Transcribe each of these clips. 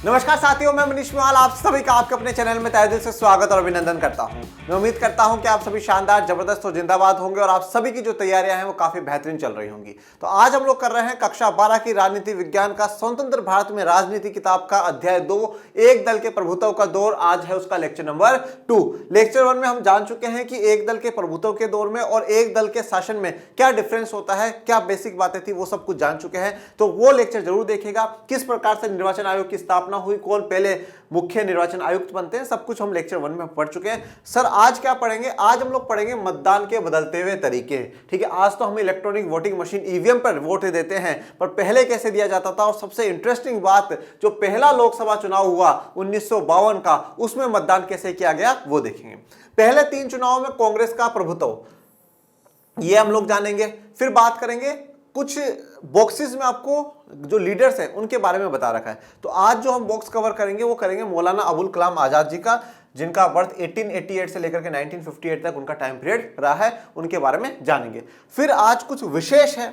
नमस्कार साथियों, मैं मनीष मेवाल आप सभी का आपके अपने चैनल में तहे दिल से स्वागत और अभिनंदन करता हूं। मैं उम्मीद करता हूं कि आप सभी शानदार, जबरदस्त और जिंदाबाद होंगे और आप सभी की जो तैयारियां हैं वो काफी बेहतरीन चल रही होंगी। तो आज हम लोग कर रहे हैं कक्षा 12 की राजनीति विज्ञान का स्वतंत्र भारत में राजनीति किताब का अध्याय 2 एक दल के प्रभुत्व का दौर। आज है उसका लेक्चर नंबर 2। लेक्चर 1 में हम जान चुके हैं कि एक दल के प्रभुत्व के दौर में और एक दल के शासन में क्या डिफरेंस होता है, क्या बेसिक बातें थी, वो सब कुछ जान चुके हैं। तो वो लेक्चर जरूर देखिएगा। किस प्रकार से निर्वाचन आयोग की स्थापना हुई, कौन पहले मुख्य निर्वाचन आयुक्त बनते हैं, सब कुछ हम लेक्चर 1 में पढ़ चुके हैं। सर आज क्या पढ़ेंगे? आज हम लोग पढ़ेंगे मतदान के बदलते हुए तरीके। ठीक है, आज तो हम इलेक्ट्रॉनिक वोटिंग मशीन ईवीएम पर वोट देते हैं, पर पहले कैसे दिया जाता था। और सबसे इंटरेस्टिंग बात, जो पहला लोकसभा चुनाव हुआ 1952 का, उसमें मतदान कैसे किया गया वो देखेंगे। पहले 3 चुनावों में कांग्रेस का प्रभुत्व, ये हम लोग जानेंगे। फिर बात करेंगे कुछ बॉक्सेस में आपको जो लीडर्स हैं उनके बारे में बता रखा है। तो आज जो हम बॉक्स कवर करेंगे वो करेंगे मौलाना अबुल कलाम आजाद जी का, जिनका बर्थ 1888 से लेकर के 1958 तक उनका टाइम पीरियड रहा है, उनके बारे में जानेंगे। फिर आज कुछ विशेष है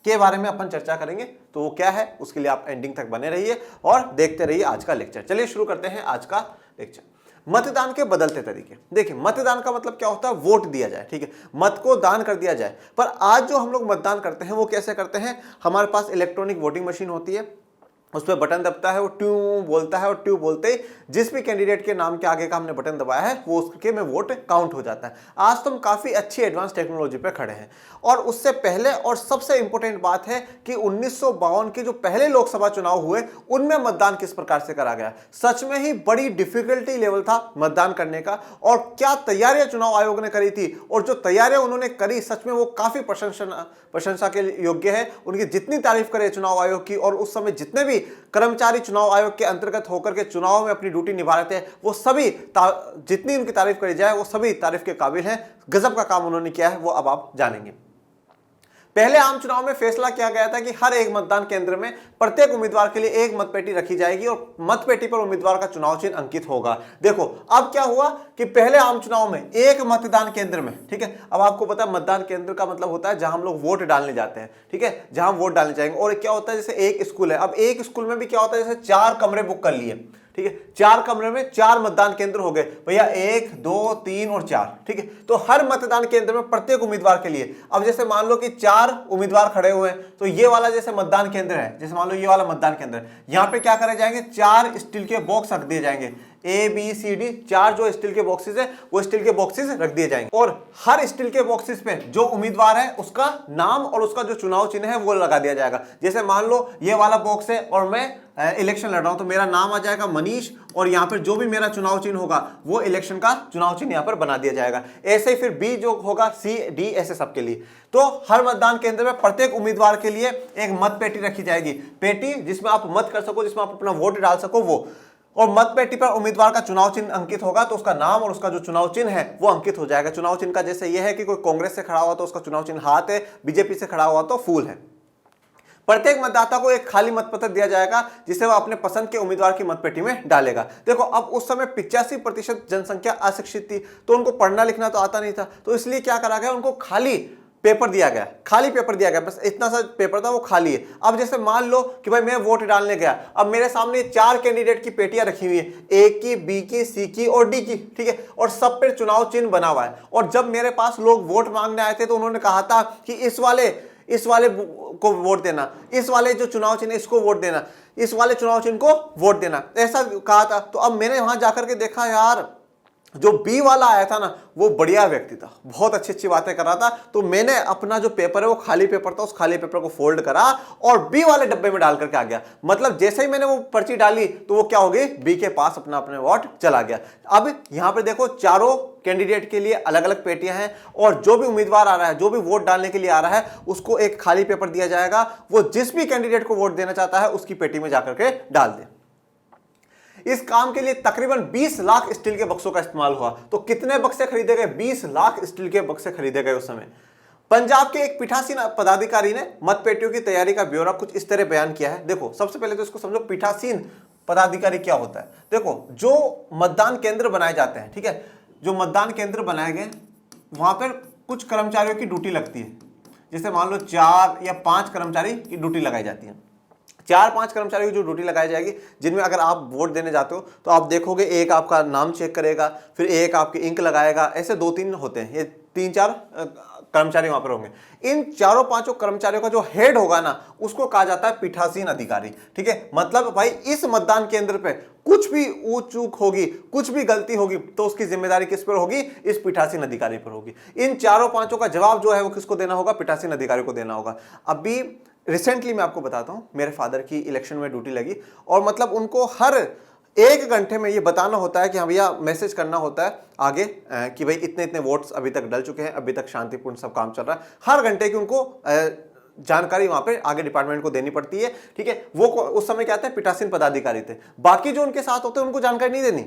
के बारे में अपन चर्चा करेंगे, तो वो क्या है उसके लिए आप एंडिंग तक बने रहिए और देखते रहिए आज का लेक्चर। चलिए शुरू करते हैं आज का लेक्चर। मतदान के बदलते तरीके। देखिए, मतदान का मतलब क्या होता है? वोट दिया जाए। ठीक है, मत को दान कर दिया जाए। पर आज जो हम लोग मतदान करते हैं वो कैसे करते हैं? हमारे पास इलेक्ट्रॉनिक वोटिंग मशीन होती है, उस पर बटन दबता है, वो ट्यू बोलता है और ट्यू बोलते ही जिस भी कैंडिडेट के नाम के आगे का हमने बटन दबाया है वो उसके में वोट काउंट हो जाता है। आज तो हम काफ़ी अच्छी एडवांस टेक्नोलॉजी पे खड़े हैं। और उससे पहले और सबसे इंपॉर्टेंट बात है कि 1952 के जो पहले लोकसभा चुनाव हुए उनमें मतदान किस प्रकार से करा गया। सच में ही बड़ी डिफिकल्टी लेवल था मतदान करने का, और क्या तैयारियां चुनाव आयोग ने करी थी, और जो तैयारियां उन्होंने करी सच में वो काफ़ी प्रशंसा के योग्य है। उनकी जितनी तारीफ करे चुनाव आयोग की, और उस समय जितने भी कर्मचारी चुनाव आयोग के अंतर्गत होकर के चुनाव में अपनी ड्यूटी निभा रहे थे, वो सभी जितनी उनकी तारीफ करी जाए वो सभी तारीफ के काबिल हैं। गजब का काम उन्होंने किया है, वो अब आप जानेंगे। पहले आम चुनाव में फैसला किया गया था कि हर एक मतदान केंद्र में प्रत्येक उम्मीदवार के लिए एक मतपेटी रखी जाएगी और मतपेटी पर उम्मीदवार का चुनाव चिन्ह अंकित होगा। देखो अब क्या हुआ कि पहले आम चुनाव में एक मतदान केंद्र में, ठीक है, अब आपको पता है मतदान केंद्र का मतलब होता है जहां हम लोग वोट डालने जाते हैं। ठीक है, जहां वोट डालने जाएंगे। और क्या होता है, जैसे एक स्कूल है, अब एक स्कूल में भी क्या होता है, जैसे 4 कमरे बुक कर लिए। ठीक है, 4 कमरे में 4 मतदान केंद्र हो गए भैया, 1 2 3 और 4। ठीक है, तो हर मतदान केंद्र में प्रत्येक उम्मीदवार के लिए, अब जैसे मान लो कि 4 उम्मीदवार खड़े हुए हैं, तो ये वाला जैसे मतदान केंद्र है, जैसे मान लो ये वाला मतदान केंद्र है, यहां पे क्या करे जाएंगे, 4 स्टील के बॉक्स रख दिए जाएंगे। A B C D 4 जो स्टील के बॉक्सेस है वो स्टील के बॉक्सेस रख दिए जाएंगे, और हर स्टील के बॉक्सेस पे जो उम्मीदवार है उसका नाम और उसका जो चुनाव चिन्ह है वो लगा दिया जाएगा। जैसे मान लो ये वाला बॉक्स है और मैं इलेक्शन लड़ रहा हूं, तो मेरा नाम आ जाएगा मनीष, और यहाँ पर जो भी मेरा चुनाव चिन्ह होगा वो इलेक्शन का चुनाव चिन्ह यहाँ पर बना दिया जाएगा। ऐसे ही फिर बी जो होगा, C D ऐसे सबके लिए। तो हर मतदान केंद्र में प्रत्येक उम्मीदवार के लिए एक मत पेटी रखी जाएगी, पेटी जिसमें आप मत कर सको, जिसमें आप अपना वोट डाल सको वो। और मतपेटी पर उम्मीदवार का चुनाव चिन्ह अंकित होगा, तो उसका नाम और उसका जो चुनाव चिन्ह है वो अंकित हो जाएगा। चुनाव चिन्ह का जैसे ये है कि कोई कांग्रेस से खड़ा हुआ तो उसका चुनाव चिन्ह हाथ है, बीजेपी से खड़ा हुआ तो फूल है। प्रत्येक मतदाता को एक खाली मतपत्र दिया जाएगा जिसे वह अपने पसंद के उम्मीदवार की मतपेटी में डालेगा। देखो अब उस समय 85% जनसंख्या अशिक्षित थी, तो उनको पढ़ना लिखना तो आता नहीं था, तो इसलिए क्या करा गया, उनको खाली पेपर दिया गया, खाली पेपर दिया गया, बस इतना सा पेपर था वो खाली है। अब जैसे मान लो कि भाई मैं वोट डालने गया, अब मेरे सामने 4 कैंडिडेट की पेटियां रखी हुई है, ए की, बी की, सी की और डी की। ठीक है, और सब पे चुनाव चिन्ह बना हुआ है। और जब मेरे पास लोग वोट मांगने आए थे तो उन्होंने कहा था कि इस वाले को वोट देना, इस वाले जो चुनाव चिन्ह इसको वोट देना, इस वाले चुनाव चिन्ह को वोट देना, ऐसा कहा था। तो अब मैंने वहां जाकर के देखा, यार जो बी वाला आया था ना वो बढ़िया व्यक्ति था, बहुत अच्छी अच्छी बातें कर रहा था, तो मैंने अपना जो पेपर है वो खाली पेपर था, उस खाली पेपर को फोल्ड करा और बी वाले डब्बे में डाल करके आ गया। मतलब जैसे ही मैंने वो पर्ची डाली तो वो क्या हो गई, बी के पास अपना अपने वोट चला गया। अब यहां पे देखो चारों कैंडिडेट के लिए अलग अलग पेटियां हैं, और जो भी उम्मीदवार आ रहा है, जो भी वोट डालने के लिए आ रहा है, उसको एक खाली पेपर दिया जाएगा। वो जिस भी कैंडिडेट को वोट देना चाहता है उसकी पेटी में जाकर के डाल दे। इस काम के लिए तकरीबन 20 लाख स्टील के बक्सों का इस्तेमाल हुआ। तो कितने बक्से खरीदे गए? 20 लाख स्टील के बक्से खरीदे गए उस समय। पंजाब के एक पीठासीन पदाधिकारी ने मतपेटियों की तैयारी का ब्यौरा कुछ इस तरह बयान किया है। देखो सबसे पहले तो इसको समझो, पीठासीन पदाधिकारी क्या होता है। देखो जो मतदान केंद्र बनाए जाते हैं, ठीक है, जो मतदान केंद्र बनाए गए वहां पर कुछ कर्मचारियों की ड्यूटी लगती है। जैसे मान लो 4 या 5 कर्मचारी की ड्यूटी लगाई जाती है। 4-5 कर्मचारियों की जो ड्यूटी लगाई जाएगी, जिनमें अगर आप वोट देने जाते हो तो आप देखोगे एक आपका नाम चेक करेगा, फिर एक आपकी इंक लगाएगा, ऐसे 2-3 होते हैं, ये 3-4 कर्मचारी वहां पर होंगे। इन 4-5 कर्मचारियों का जो हेड होगा ना, उसको कहा जाता है पीठासीन अधिकारी। ठीक है, मतलब भाई इस मतदान केंद्र पे कुछ भी ऊंच चूक होगी, कुछ भी गलती होगी, तो उसकी जिम्मेदारी किस पर होगी? इस पीठासीन अधिकारी पर होगी। इन 4-5 का जवाब जो है वो किसको देना होगा? पीठासीन अधिकारी को देना होगा। अभी रिसेंटली मैं आपको बताता हूं, मेरे फादर की इलेक्शन में ड्यूटी लगी, और मतलब उनको हर 1 घंटे में ये बताना होता है कि हाँ भैया, मैसेज करना होता है आगे कि भाई इतने इतने वोट्स अभी तक डल चुके हैं, अभी तक शांतिपूर्ण सब काम चल रहा है। हर घंटे की उनको जानकारी वहां पे आगे डिपार्टमेंट को देनी पड़ती है। ठीक है, वो उस समय क्या थे? पीठासीन पदाधिकारी थे। बाकी जो उनके साथ होते हैं उनको जानकारी नहीं देनी,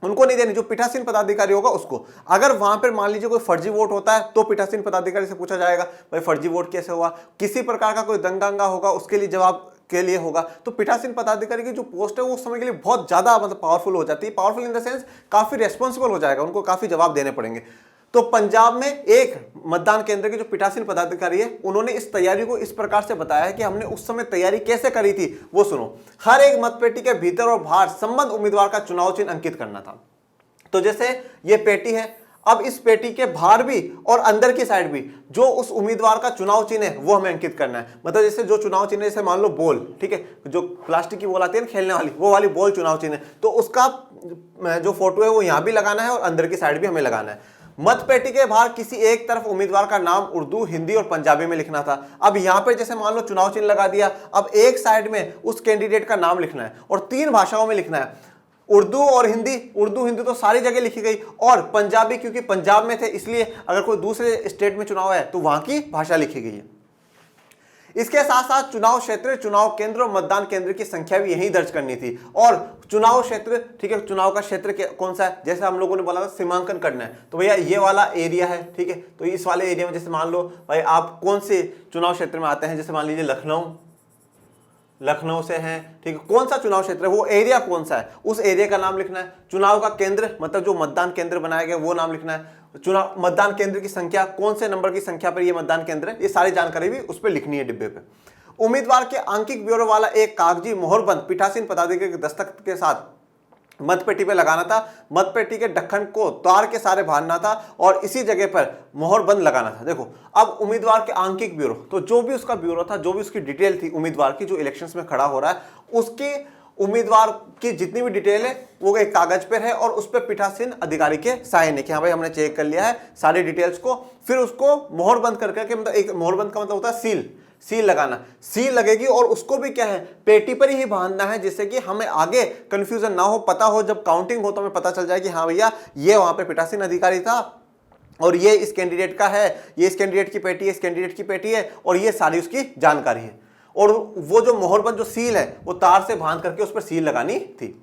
उनको नहीं देनी, जो पीठासीन पदाधिकारी होगा उसको। अगर वहां पर मान लीजिए कोई फर्जी वोट होता है तो पीठासीन पदाधिकारी से पूछा जाएगा भाई फर्जी वोट कैसे हुआ, किसी प्रकार का कोई दंगा होगा उसके लिए जवाब के लिए होगा। तो पीठासीन पदाधिकारी की जो पोस्ट है वो उस समय के लिए बहुत ज्यादा मतलब पावरफुल हो जाती है। पावरफुल इन द सेंस काफी रेस्पॉन्सिबल हो जाएगा, उनको काफी जवाब देने पड़ेंगे। तो पंजाब में एक मतदान केंद्र के जो पीठासीन पदाधिकारी है, उन्होंने इस तैयारी को इस प्रकार से बताया है कि हमने उस समय तैयारी कैसे करी थी वो सुनो। हर एक मतपेटी के भीतर और बाहर संबद्ध उम्मीदवार का चुनाव चिन्ह अंकित करना था। तो जैसे ये पेटी है, अब इस पेटी के बाहर भी और अंदर की साइड भी जो उस उम्मीदवार का चुनाव चिन्ह है वो हमें अंकित करना है। मतलब जैसे जो चुनाव चिन्ह है, जैसे मान लो बॉल, ठीक है, जो प्लास्टिक की बॉल आती है ना खेलने वाली, वो वाली बॉल चुनाव चिन्ह है, तो उसका जो फोटो है वो यहां भी लगाना है और अंदर की साइड भी हमें लगाना है। मतपेटी के बाहर किसी एक तरफ उम्मीदवार का नाम उर्दू, हिंदी और पंजाबी में लिखना था। अब यहां पे जैसे मान लो चुनाव चिन्ह लगा दिया, अब एक साइड में उस कैंडिडेट का नाम लिखना है और 3 भाषाओं में लिखना है, उर्दू और हिंदी। उर्दू हिंदी तो सारी जगह लिखी गई, और पंजाबी क्योंकि पंजाब में थे इसलिए अगर कोई दूसरे स्टेट में चुनाव है तो वहां की भाषा लिखी गई है। इसके साथ साथ चुनाव क्षेत्र, चुनाव केंद्र और मतदान केंद्र की संख्या भी यहीं दर्ज करनी थी। और चुनाव क्षेत्र, ठीक है, चुनाव का क्षेत्र कौन सा है? जैसे हम लोगों ने बोला था सीमांकन करना है, तो भैया ये वाला एरिया है, ठीक है, तो इस वाले एरिया में जैसे मान लो भाई आप कौन से चुनाव क्षेत्र में आते हैं, जैसे मान लीजिए लखनऊ से हैं, ठीक है, कौन सा चुनाव क्षेत्र है, वो एरिया कौन सा है, उस एरिया का नाम लिखना है। चुनाव का केंद्र मतलब जो मतदान केंद्र बनाया गया वो नाम लिखना है। चुनाव मतदान केंद्र की संख्या, कौन से नंबर की संख्या पर ये मतदान केंद्र है, ये सारी जानकारी भी उस पर लिखनी है डिब्बे पे। उम्मीदवार के आंकिक ब्यूरो वाला एक कागजी मोहरबंद पीठासीन पदाधिकारी के दस्तखत के साथ मतपेटी पे लगाना था। मतपेटी के ढक्कन को तार के सारे बांधना था और इसी जगह पर मोहरबंद लगाना था। देखो, अब उम्मीदवार के आंकिक ब्यूरो, तो जो भी उसका ब्यूरो था, जो भी उसकी डिटेल थी उम्मीदवार की जो इलेक्शंस में खड़ा हो रहा है, उसके उम्मीदवार की जितनी भी डिटेल है वो एक कागज पर है और उस पर पीठासीन अधिकारी के साइन है कि हाँ भाई हमने चेक कर लिया है सारी डिटेल्स को। फिर उसको मोहरबंद करके, मतलब एक मोहरबंद का मतलब होता है सील लगाना, सील लगेगी और उसको भी क्या है, पेटी पर ही बांधना है, जिससे कि हमें आगे कंफ्यूजन ना हो, पता हो, जब काउंटिंग हो तो हमें पता चल जाए कि हाँ भैया ये वहां पे पीठासीन अधिकारी था और ये इस कैंडिडेट का है, ये इस कैंडिडेट की पेटी है, इस कैंडिडेट की पेटी है, और ये सारी उसकी जानकारी है। और वो जो मोहरबंद जो सील है वो तार से बांध करके उस पर सील लगानी थी।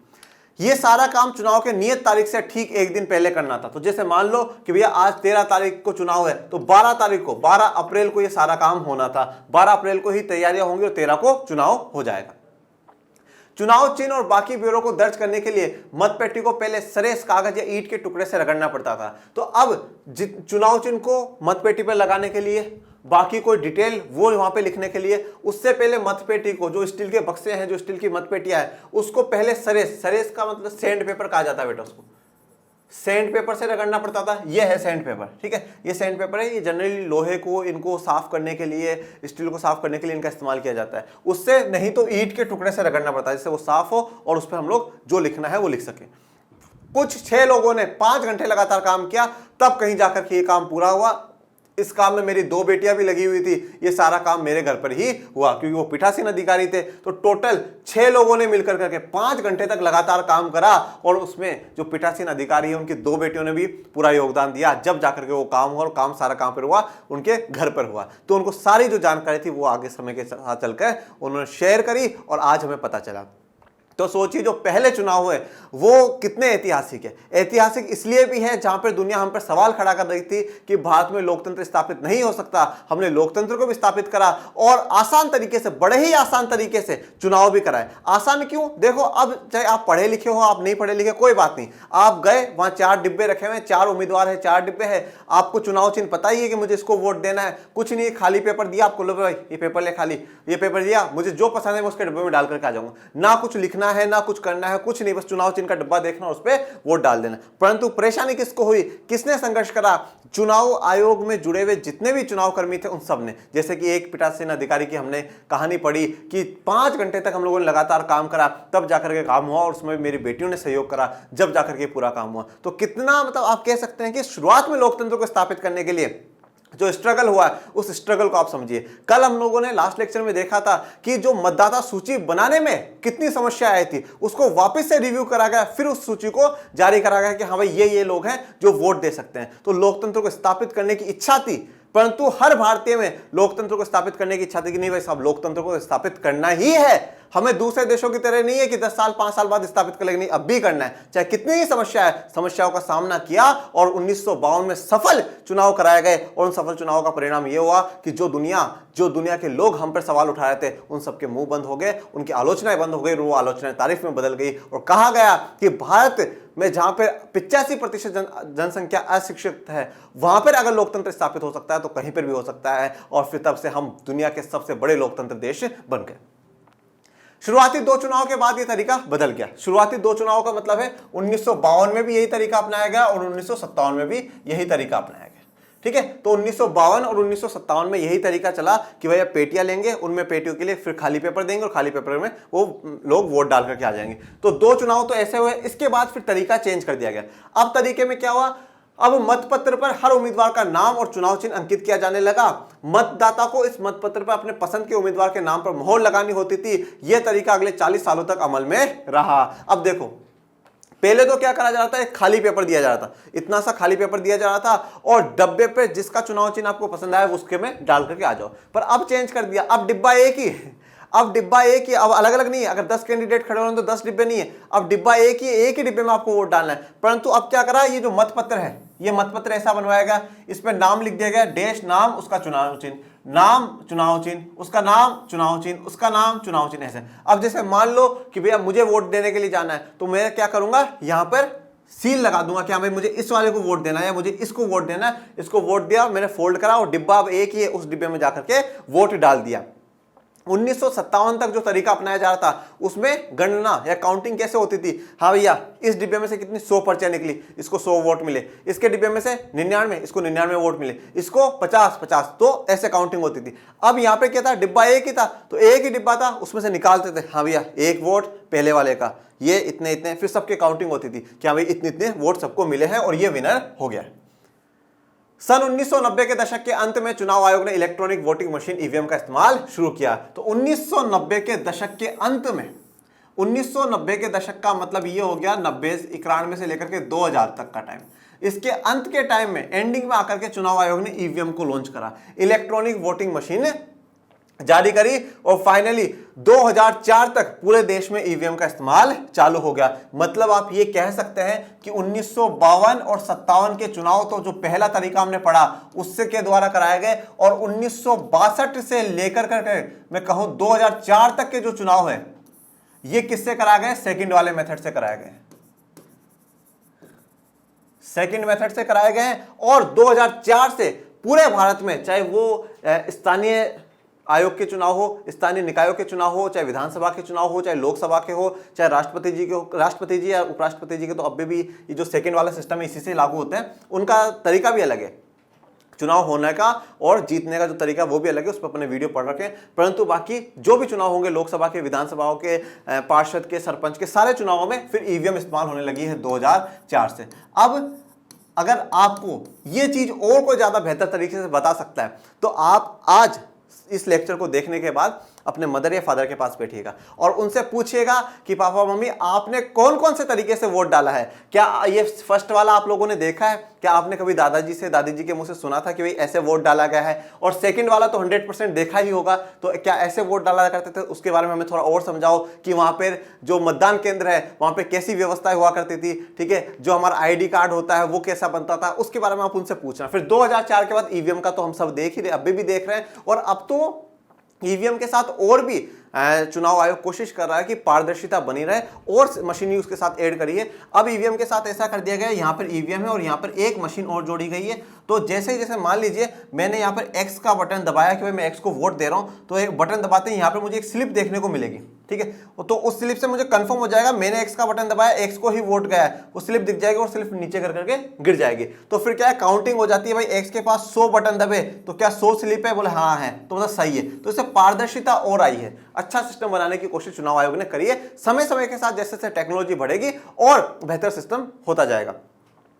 ये सारा काम चुनाव के नियत तारीख से ठीक 1 दिन पहले करना था। तो जैसे मान लो कि भैया आज 13 तारीख को चुनाव है, तो 12 तारीख को, 12 अप्रैल को ये सारा काम होना था। 12 अप्रैल को ही तैयारियां होंगी और 13 को चुनाव हो जाएगा। चुनाव चिन्ह और बाकी ब्यूरो को दर्ज करने के लिए मतपेटी को पहले सरेस कागज या ईंट के टुकड़े से रगड़ना पड़ता था। तो अब चुनाव चिन्ह को मतपेटी पर लगाने के लिए, बाकी कोई डिटेल वो वहां पे लिखने के लिए, उससे पहले मतपेटी को, जो स्टील के बक्से हैं, जो स्टील की मतपेटियां हैं, उसको पहले सरेस का मतलब सैंड पेपर कहा जाता है बेटा, उसको सैंड पेपर से रगड़ना पड़ता था। ये है सैंड पेपर, ठीक है, ये सैंड पेपर है। ये जनरली लोहे को, इनको साफ करने के लिए, स्टील को साफ करने के लिए इनका इस्तेमाल किया जाता है। उससे नहीं तो ईंट के टुकड़े से रगड़ना पड़ता है, जिससे वो साफ हो और उस पर हम लोग जो लिखना है वो लिख सके। कुछ 6 लोगों ने 5 घंटे लगातार काम किया, तब कहीं जाकर के ये काम पूरा हुआ। इस काम में मेरी 2 बेटियां भी लगी हुई थी। ये सारा काम मेरे घर पर ही हुआ क्योंकि वो पीठासीन अधिकारी थे। तो टोटल 6 लोगों ने मिलकर करके 5 घंटे तक लगातार काम करा और उसमें जो पीठासीन अधिकारी है उनकी 2 बेटियों ने भी पूरा योगदान दिया। जब जाकर के वो काम हुआ और काम सारा काम पर हुआ उनके घर पर हुआ, तो उनको सारी जो जानकारी थी वो आगे समय के साथ चलकर उन्होंने शेयर करी और आज हमें पता चला। तो सोचिए जो पहले चुनाव हुए वो कितने ऐतिहासिक है। ऐतिहासिक इसलिए भी है जहां पर दुनिया हम पर सवाल खड़ा कर रही थी कि भारत में लोकतंत्र स्थापित नहीं हो सकता, हमने लोकतंत्र को भी स्थापित करा और आसान तरीके से, बड़े ही आसान तरीके से चुनाव भी कराए। आसान क्यों? देखो, अब चाहे आप पढ़े लिखे हो, आप नहीं पढ़े लिखे, कोई बात नहीं, आप गए वहां 4 डिब्बे रखे हुए हैं, 4 उम्मीदवार है, 4 डिब्बे है, आपको चुनाव चिन्ह पता ही है कि मुझे इसको वोट देना है, कुछ नहीं, खाली पेपर दिया आपको, लो भाई ये पेपर ले, खाली ये पेपर दिया, मुझे जो पसंद है मैं उसके डिब्बे में डाल करके आ जाऊंगा, ना कुछ लिखना है ना कुछ करना है, कुछ नहीं, बस चुनाव चिन्ह का डिब्बा देखना और उस पर वोट डाल देना। परंतु परेशानी किसको हुई, किसने संघर्ष करा? चुनाव आयोग में जुड़े हुए जितने भी चुनाव कर्मी थे उन सब ने। जैसे कि एक पीठासीन अधिकारी की हमने कहानी पढ़ी कि 5 घंटे तक हम लोगों ने लगातार काम करा, तब जाकर के काम हुआ, और उसमें मेरी बेटियों ने सहयोग करा, जब जाकर के पूरा काम हुआ। तो कितना, मतलब आप कह सकते हैं कि शुरुआत में लोकतंत्र को स्थापित करने के लिए जो स्ट्रगल हुआ है, उस स्ट्रगल को आप समझिए। कल हम लोगों ने लास्ट लेक्चर में देखा था कि जो मतदाता सूची बनाने में कितनी समस्या आई थी, उसको वापस से रिव्यू करा गया, फिर उस सूची को जारी करा गया कि हाँ भाई ये लोग हैं जो वोट दे सकते हैं। तो लोकतंत्र को स्थापित करने की इच्छा थी, परंतु हर भारतीय में लोकतंत्र को स्थापित करने की इच्छा थी कि नहीं भाई साहब, लोकतंत्र को स्थापित करना ही है, हमें दूसरे देशों की तरह नहीं है कि 10 साल 5 साल बाद स्थापित कर लेंगे, नहीं, अब भी करना है, चाहे कितनी ही समस्या है। समस्याओं का सामना किया और 1952 में सफल चुनाव कराए गए, और उन सफल चुनाव का परिणाम यह हुआ कि जो दुनिया के लोग हम पर सवाल उठा रहे थे, उन सबके मुंह बंद हो गए, उनकी आलोचनाएं बंद हो गई, वो आलोचनाएं तारीफ में बदल गई, और कहा गया कि भारत में जहां पर 85% जनसंख्या अशिक्षित है, वहां पर अगर लोकतंत्र स्थापित हो सकता है तो कहीं पर भी हो सकता है। और फिर तब से हम दुनिया के सबसे बड़े लोकतंत्र देश बन गए। शुरुआती 2 चुनाव के बाद यह तरीका बदल गया। शुरुआती 2 चुनाव का मतलब है 1952 में भी यही तरीका अपनाया गया और 1957 में भी यही तरीका अपनाया गया। ठीक है, तो 1952 और 1957 में यही तरीका चला कि भैया पेटियां लेंगे, उनमें पेटियों के लिए फिर खाली पेपर देंगे और खाली पेपर में वो लोग वोट डाल करके आ जाएंगे। तो 2 चुनाव तो ऐसे हुए। इसके बाद फिर तरीका चेंज कर दिया गया। अब तरीके में क्या हुआ, अब मतपत्र पर हर उम्मीदवार का नाम और चुनाव चिन्ह अंकित किया जाने लगा। मतदाता को इस मतपत्र पर अपने पसंद के उम्मीदवार के नाम पर मोहर लगानी होती थी। यह तरीका अगले 40 सालों तक अमल में रहा। अब देखो, पहले तो क्या करा जा रहा था, एक खाली पेपर दिया जा रहा था, इतना सा खाली पेपर दिया जा रहा था, और डब्बे पे जिसका चुनाव चिन्ह आपको पसंद आया उसके में डाल करके आ जाओ। पर अब चेंज कर दिया, अब डिब्बा एक ही, अब अलग अलग नहीं है। अगर 10 कैंडिडेट खड़े हो तो 10 डिब्बे नहीं है, अब डिब्बा एक ही डिब्बे में आपको वोट डालना है। परंतु अब क्या करा, ये जो मतपत्र है, ये मतपत्र ऐसा बनवाया गया, इस पर नाम लिख दिया गया, डैश नाम, उसका चुनाव चिन्ह, नाम चुनाव चिन्ह, उसका नाम चुनाव चिन्ह, उसका नाम चुनाव चिन्ह, ऐसे। अब जैसे मान लो कि भैया मुझे वोट देने के लिए जाना है, तो मैं क्या करूंगा, यहां पर सील लगा दूंगा कि हाँ भाई मुझे इस वाले को वोट देना है, मुझे इसको वोट देना है। इसको वोट दिया, मैंने फोल्ड करा और डिब्बा अब एक ही है, उस डिब्बे में जाकर के वोट डाल दिया। 1957 तक जो तरीका अपनाया जा रहा था, उसमें गणना या काउंटिंग कैसे होती थी, हाँ भैया इस डिब्बे में से कितनी 100 पर्चियां निकली, इसको 100 वोट मिले, इसके डिब्बे में से 99, इसको 99 वोट मिले, इसको 50, तो ऐसे काउंटिंग होती थी। अब यहाँ पे क्या था, डिब्बा एक ही था, तो एक ही डिब्बा था, उसमें से निकालते थे, हाँ भैया 1 वोट पहले वाले का, ये इतने इतने, फिर सबके काउंटिंग होती थी कि हाँ भाई इतने इतने वोट सबको मिले हैं और ये विनर हो गया। सन 1990 के दशक के अंत में चुनाव आयोग ने इलेक्ट्रॉनिक वोटिंग मशीन ईवीएम का इस्तेमाल शुरू किया। तो 1990 के दशक के अंत में, 1990 के दशक का मतलब ये हो गया 90, 91 से लेकर के 2000 तक का टाइम। इसके अंत के टाइम में, एंडिंग में आकर के चुनाव आयोग ने ईवीएम को लॉन्च करा, इलेक्ट्रॉनिक वोटिंग मशीन जारी करी, और फाइनली 2004 तक पूरे देश में ईवीएम का इस्तेमाल चालू हो गया। मतलब आप ये कह सकते हैं कि 1952 और 57 के चुनाव तो जो पहला तरीका हमने पढ़ा उससे के द्वारा कराए गए, और 1962 से लेकर करके मैं कहूं 2004 तक के जो चुनाव है ये किससे कराए गए, सेकंड वाले मेथड से कराए गए, सेकंड मेथड से कराए गए। और 2004 से पूरे भारत में, चाहे वो स्थानीय आयोग के चुनाव हो, स्थानीय निकायों के चुनाव हो, चाहे विधानसभा के चुनाव हो, चाहे लोकसभा के हो, चाहे राष्ट्रपति जी के हो, राष्ट्रपति जी या उपराष्ट्रपति जी के तो अब भी ये जो सेकंड वाला सिस्टम है इसी से लागू होते हैं, उनका तरीका भी अलग है, चुनाव होने का और जीतने का जो तरीका वो भी अलग है, उस पर अपने वीडियो पढ़ रखे। परंतु बाकी जो भी चुनाव होंगे, लोकसभा के, विधानसभाओं के, पार्षद के, सरपंच के, सारे चुनावों में फिर ईवीएम इस्तेमाल होने लगी है 2004 से। अब अगर आपको ये चीज और कोई ज्यादा बेहतर तरीके से बता सकता है तो आप आज इस लेक्चर को देखने के बाद अपने मदर या फादर के पास बैठिएगा और उनसे पूछिएगा कि पापा मम्मी आपने कौन कौन से तरीके से वोट डाला है। क्या ये फर्स्ट वाला आप लोगों ने देखा है? क्या आपने कभी दादाजी से, दादी जी के मुंह से सुना था कि भाई ऐसे वोट डाला गया है? और सेकंड वाला तो 100% देखा ही होगा। तो क्या ऐसे वोट डाला करते थे? उसके बारे में हमें थोड़ा और समझाओ कि वहां पर जो मतदान केंद्र है वहां पर कैसी व्यवस्था हुआ करती थी, ठीक है, जो हमारा ID कार्ड होता है वो कैसा बनता था, उसके बारे में आप उनसे पूछना। फिर 2004 के बाद EVM का तो हम सब देख ही रहे, अभी भी देख रहे हैं। और अब तो EVM के साथ और भी चुनाव आयोग कोशिश कर रहा है कि पारदर्शिता बनी रहे और मशीन उसके साथ ऐड करिए। अब EVM के साथ ऐसा कर दिया गया है, यहाँ पर EVM है और यहाँ पर एक मशीन और जोड़ी गई है। तो जैसे मान लीजिए मैंने यहाँ पर X का बटन दबाया कि भाई मैं X को वोट दे रहा हूँ, तो एक बटन दबाते हैं यहाँ पर मुझे एक स्लिप देखने को मिलेगी, ठीक है। तो उस स्लिप से मुझे कंफर्म हो जाएगा मैंने X का बटन दबाया, X को ही वोट गया है, वो स्लिप दिख जाएगी और स्लिप नीचे कर करके गिर जाएगी। तो फिर क्या है, काउंटिंग हो जाती है, भाई X के पास 100 बटन दबे तो क्या 100 स्लिप है? बोले हाँ है, तो मतलब सही है। तो इससे पारदर्शिता और आई है। अच्छा सिस्टम बनाने की कोशिश चुनाव आयोग ने करी है। समय समय के साथ जैसे जैसे टेक्नोलॉजी बढ़ेगी और बेहतर सिस्टम होता जाएगा।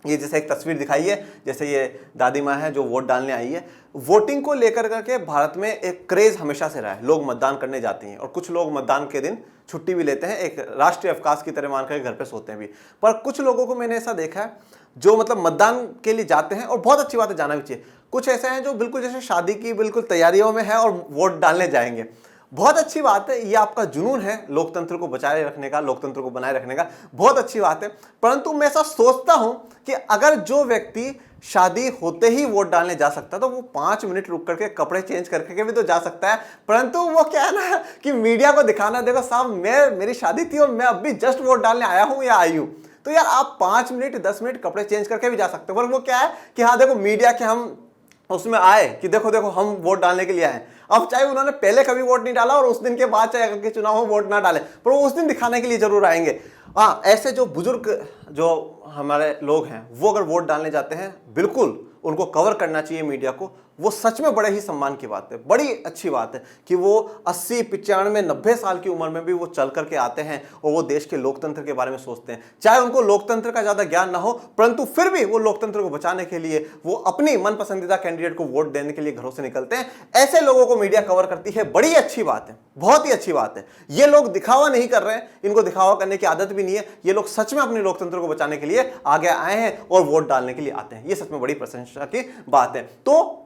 ये जैसे एक तस्वीर दिखाई है, जैसे ये दादी माँ है जो वोट डालने आई है। वोटिंग को लेकर करके भारत में एक क्रेज हमेशा से रहा है, लोग मतदान करने जाते हैं और कुछ लोग मतदान के दिन छुट्टी भी लेते हैं, एक राष्ट्रीय अवकाश की तरह मान करके घर पे सोते हैं भी। पर कुछ लोगों को मैंने ऐसा देखा है जो मतलब मतदान के लिए जाते हैं, और बहुत अच्छी बात है, जाना भी चाहिए। कुछ ऐसे हैं जो बिल्कुल जैसे शादी की बिल्कुल तैयारियों में है और वोट डालने जाएंगे। बहुत अच्छी बात है, ये आपका जुनून है लोकतंत्र को बचाए रखने का, लोकतंत्र को बनाए रखने का, बहुत अच्छी बात है। परंतु मैं ऐसा सोचता हूं कि अगर जो व्यक्ति शादी होते ही वोट डालने जा सकता है तो वो 5 मिनट रुक करके कपड़े चेंज करके भी तो जा सकता है। परंतु वो क्या है ना कि मीडिया को दिखाना, देखो साहब मेरी शादी थी और मैं अभी जस्ट वोट डालने आया हूं या आई हूं। तो यार आप 5 मिनट 10 मिनट कपड़े चेंज करके भी जा सकते हो। पर वो क्या है कि हाँ देखो मीडिया के हम उसमें आए कि देखो देखो हम वोट डालने के लिए आए। अब चाहे उन्होंने पहले कभी वोट नहीं डाला और उस दिन के बाद चाहे अगर के चुनाव में वोट ना डाले, पर वो उस दिन दिखाने के लिए जरूर आएंगे। हाँ, ऐसे जो बुजुर्ग जो हमारे लोग हैं वो अगर वोट डालने जाते हैं, बिल्कुल उनको कवर करना चाहिए मीडिया को। वो सच में बड़े ही सम्मान की बात है, बड़ी अच्छी बात है कि वो 80 95 90 साल की उम्र में भी वो चल करके आते हैं और वो देश के लोकतंत्र के बारे में सोचते हैं। चाहे उनको लोकतंत्र का ज्यादा ज्ञान ना हो, परंतु फिर भी वो लोकतंत्र को बचाने के लिए वो अपनी मन पसंदीदा कैंडिडेट को वोट देने के लिए घरों से निकलते हैं। ऐसे लोगों को मीडिया कवर करती है, बड़ी अच्छी बात है, बहुत ही अच्छी बात है। ये लोग दिखावा नहीं कर रहे हैं, इनको दिखावा करने की आदत भी नहीं है। ये लोग सच में अपने लोकतंत्र को बचाने के लिए आगे आए हैं और वोट डालने के लिए आते हैं। ये सच में बड़ी प्रशंसा की बात है। तो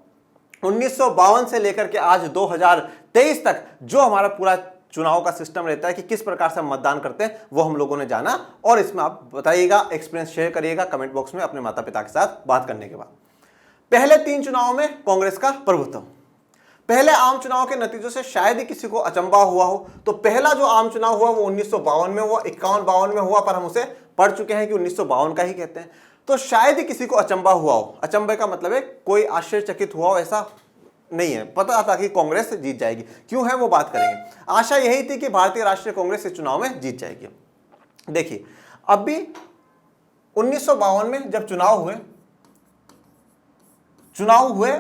1952 से लेकर के आज 2023 तक जो हमारा पूरा चुनाव का सिस्टम रहता है कि किस प्रकार से हम मतदान करते हैं, वो हम लोगों ने जाना। और इसमें आप बताइएगा, एक्सपीरियंस शेयर करिएगा कमेंट बॉक्स में अपने माता पिता के साथ बात करने के बाद। पहले 3 चुनावों में कांग्रेस का प्रभुत्व। पहले आम चुनाव के नतीजों से शायद ही किसी को अचंभा हुआ हो। तो पहला जो आम चुनाव हुआ वो 1952 में हुआ, 51-52 में हुआ, पर हम उसे पढ़ चुके हैं कि 1952 का ही कहते हैं। तो शायद ही किसी को अचंभा हुआ हो। अचंभे का मतलब है कोई आश्चर्यचकित हुआ हो, ऐसा नहीं है। पता था कि कांग्रेस जीत जाएगी, क्यों है वो बात करेंगे। आशा यही थी कि भारतीय राष्ट्रीय कांग्रेस इस चुनाव में जीत जाएगी। देखिए अभी 1952 में जब चुनाव हुए,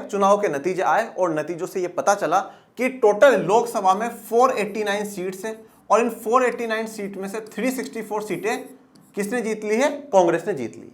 चुनाव के नतीजे आए और नतीजों से यह पता चला कि टोटल लोकसभा में 489 सीट्स है और इन 489 सीट में से 364 सीटें किसने जीत ली है? कांग्रेस ने जीत ली।